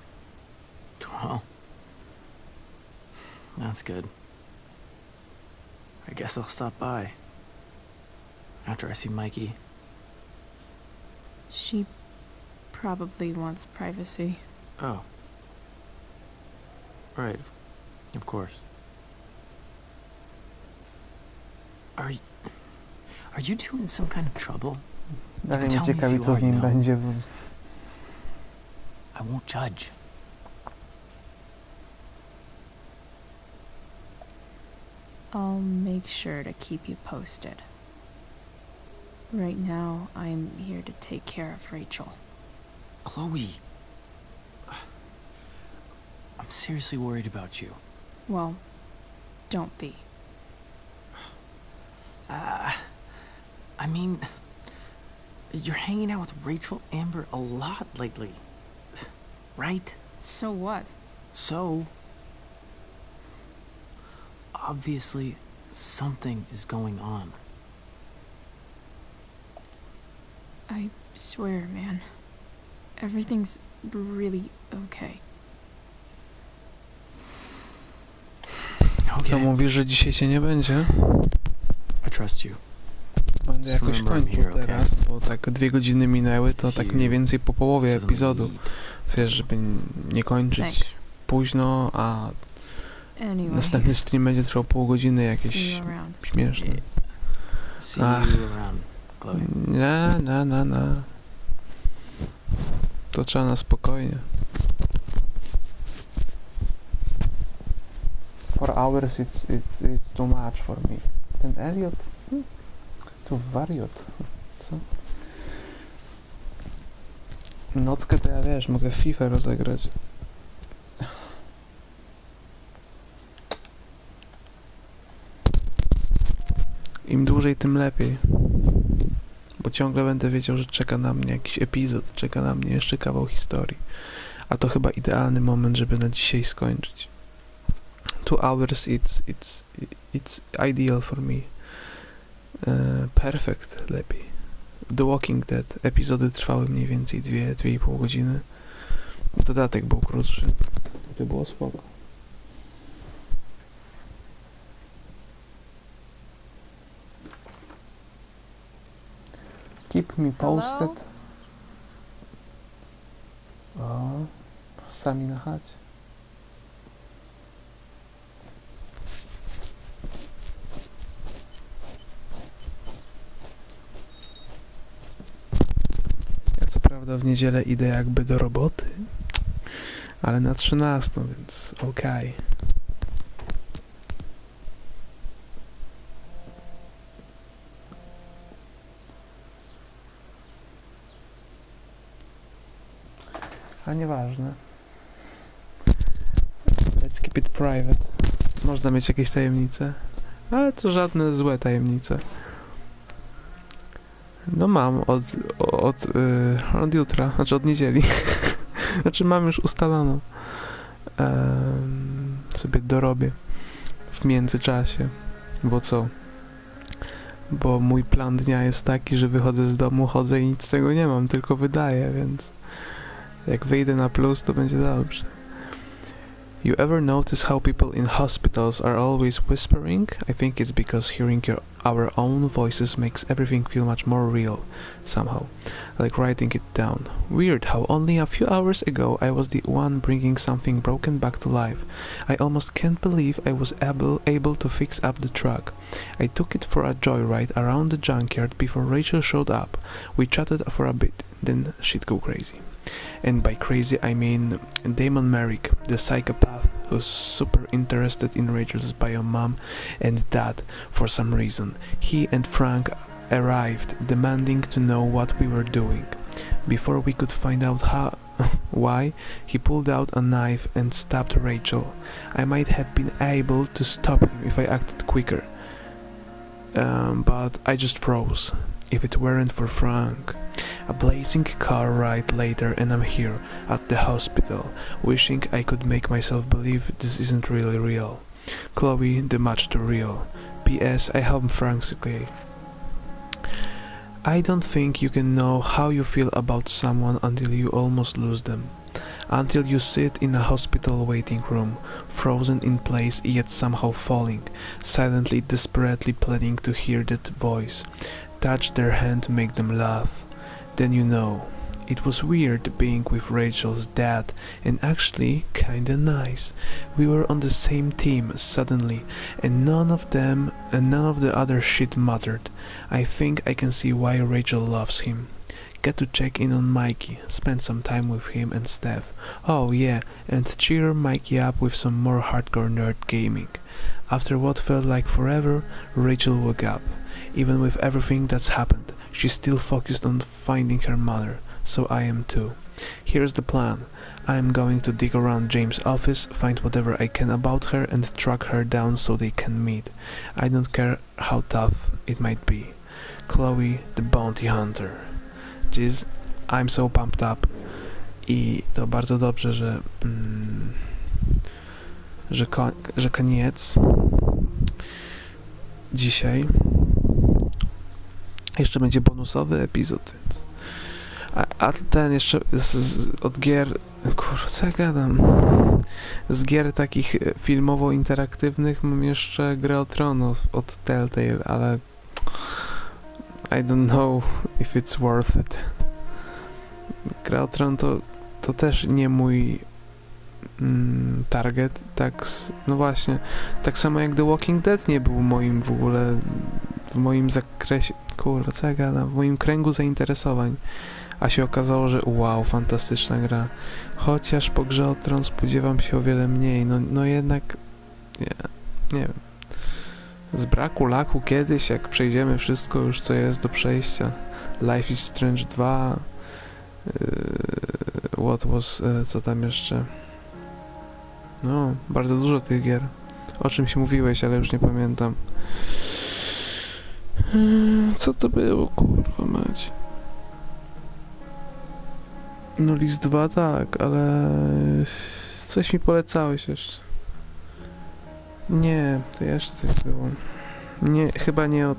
Well, that's good. I guess I'll stop by after I see Mikey. She probably wants privacy. Oh. Right. Of course. Are you two in some kind of trouble? Ale You can mnie tell me if ciekawi, you co are, z you nim know. będzie, bo I won't judge. I'll make sure to keep you posted. Right now, I'm here to take care of Rachel. Chloe. I'm seriously worried about you. Well, don't be. I mean, you're hanging out with Rachel Amber a lot lately, right? So what? So, obviously, something is going on. I swear, man. Everything's really okay. to mówisz, że dzisiaj cię nie będzie? I trust you. Będę jakoś Remember I'm kończył here, okay? teraz, bo tak 2 godziny minęły, to tak mniej więcej po połowie epizodu. Wiesz, żeby nie kończyć Thanks. późno, a Anyway, następny stream będzie trwał pół godziny see jakieś you around. śmieszne. See Ach. you around, Chloe. Na. To trzeba na spokojnie. 4 hours it's too much for me. Ten Elliot? To wariot. Co? Nockę to ja wiesz, mogę w FIFA rozegrać. Im dłużej, tym lepiej. Bo ciągle będę wiedział, że czeka na mnie jakiś epizod, czeka na mnie jeszcze kawał historii. A to chyba idealny moment, żeby na dzisiaj skończyć. 2 hours it's ideal for me. Perfect lepiej. The Walking Dead. Epizody trwały mniej więcej 2,5 godziny. Dodatek był krótszy. To było spoko. Keep me posted. O, sami na chacie. Ja co prawda w niedzielę idę jakby do roboty, ale na 13, więc okej. A nieważne. Let's keep it private. Można mieć jakieś tajemnice, ale to żadne złe tajemnice. No mam od jutra, znaczy od niedzieli. Znaczy mam już ustaloną. Sobie dorobię w międzyczasie. Bo co? Bo mój plan dnia jest taki, że wychodzę z domu, chodzę i nic z tego nie mam, tylko wydaję, więc jak wyjdę na plus, to będzie dobrze. You ever notice how people in hospitals are always whispering? I think it's because hearing our own voices makes everything feel much more real, somehow, like writing it down. Weird how only a few hours ago I was the one bringing something broken back to life. I almost can't believe I was able to fix up the truck. I took it for a joyride around the junkyard before Rachel showed up. We chatted for a bit, then she'd go crazy. And by crazy I mean Damon Merrick, the psychopath who's super interested in Rachel's bio mom and dad for some reason. He and Frank arrived, demanding to know what we were doing. Before we could find out why, he pulled out a knife and stabbed Rachel. I might have been able to stop him if I acted quicker, but I just froze. If it weren't for Frank. A blazing car ride later and I'm here, at the hospital, wishing I could make myself believe this isn't really real. Chloe, the much too real. P.S. I hope Frank's okay. I don't think you can know how you feel about someone until you almost lose them. Until you sit in a hospital waiting room, frozen in place yet somehow falling, silently, desperately planning to hear that voice. Touch their hand, make them laugh. Then you know. It was weird being with Rachel's dad, and actually kinda nice. We were on the same team suddenly, and none of the other shit mattered. I think I can see why Rachel loves him. Get to check in on Mikey, spend some time with him and Steph. Oh yeah, and cheer Mikey up with some more hardcore nerd gaming. After what felt like forever, Rachel woke up. Even with everything that's happened, she's still focused on finding her mother, so I am too. Here's the plan. I am going to dig around James' office, find whatever I can about her and track her down so they can meet. I don't care how tough it might be. Chloe, the bounty hunter. Jeez, I'm so pumped up. I to bardzo dobrze, że koniec dzisiaj. Jeszcze będzie bonusowy epizod, więc... A ten jeszcze od gier... Kurwa, co ja gadam? Z gier takich filmowo-interaktywnych mam jeszcze Grę o Tron od Telltale, ale... I don't know if it's worth it. Gra o Tron to też nie mój target, tak, no właśnie, tak samo jak The Walking Dead nie był moim w ogóle, w moim zakresie, kurwa, co ja gadam, w moim kręgu zainteresowań, a się okazało, że wow, fantastyczna gra, chociaż po Grze o Tron spodziewam się o wiele mniej, no jednak, nie wiem, z braku laku kiedyś, jak przejdziemy wszystko już, co jest do przejścia, Life is Strange 2, co tam jeszcze, no, bardzo dużo tych gier. O czymś mówiłeś, ale już nie pamiętam. Co to było, kurwa mać? No List 2 tak, ale... Coś mi polecałeś jeszcze. Nie, to jeszcze coś było. Nie, chyba nie od...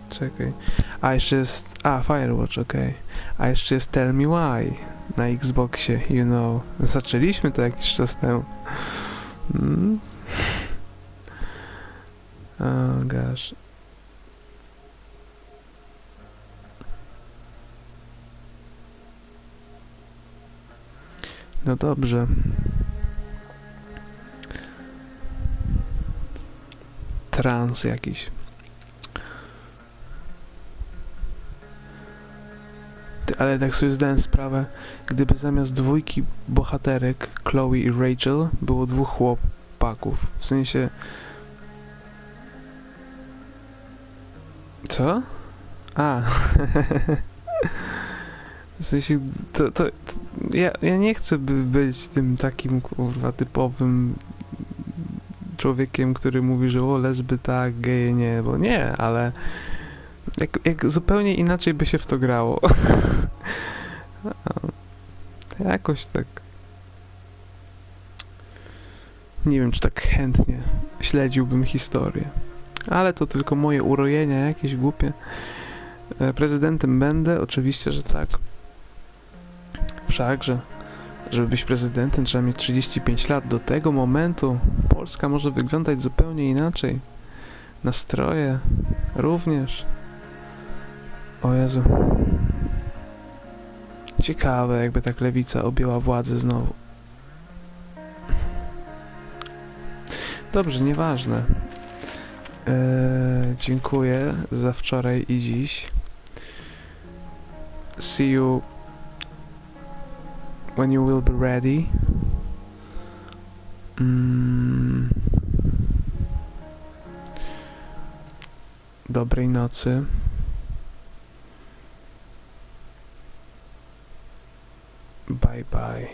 Czekaj. A jeszcze jest... Firewatch, okej. A jeszcze jest Tell Me Why na Xboxie, you know. Zaczęliśmy to jakiś czas temu. Oh gosh. No dobrze. Trans jakiś. Ale tak sobie zdałem sprawę, gdyby zamiast dwójki bohaterek, Chloe i Rachel, było dwóch chłopaków. W sensie... Co? W sensie, ja nie chcę być tym takim, kurwa, typowym człowiekiem, który mówi, że o, lesby tak, geje nie, bo nie, ale jak zupełnie inaczej by się w to grało. Jakoś tak... Nie wiem, czy tak chętnie śledziłbym historię. Ale to tylko moje urojenia, jakieś głupie. Prezydentem będę? Oczywiście, że tak. Wszakże. Żeby być prezydentem, trzeba mieć 35 lat. Do tego momentu Polska może wyglądać zupełnie inaczej. Nastroje również. O Jezu. Ciekawe, jakby tak lewica objęła władzę znowu. Dobrze, nieważne. Dziękuję za wczoraj i dziś. See you when you will be ready. Dobrej nocy. Bye bye.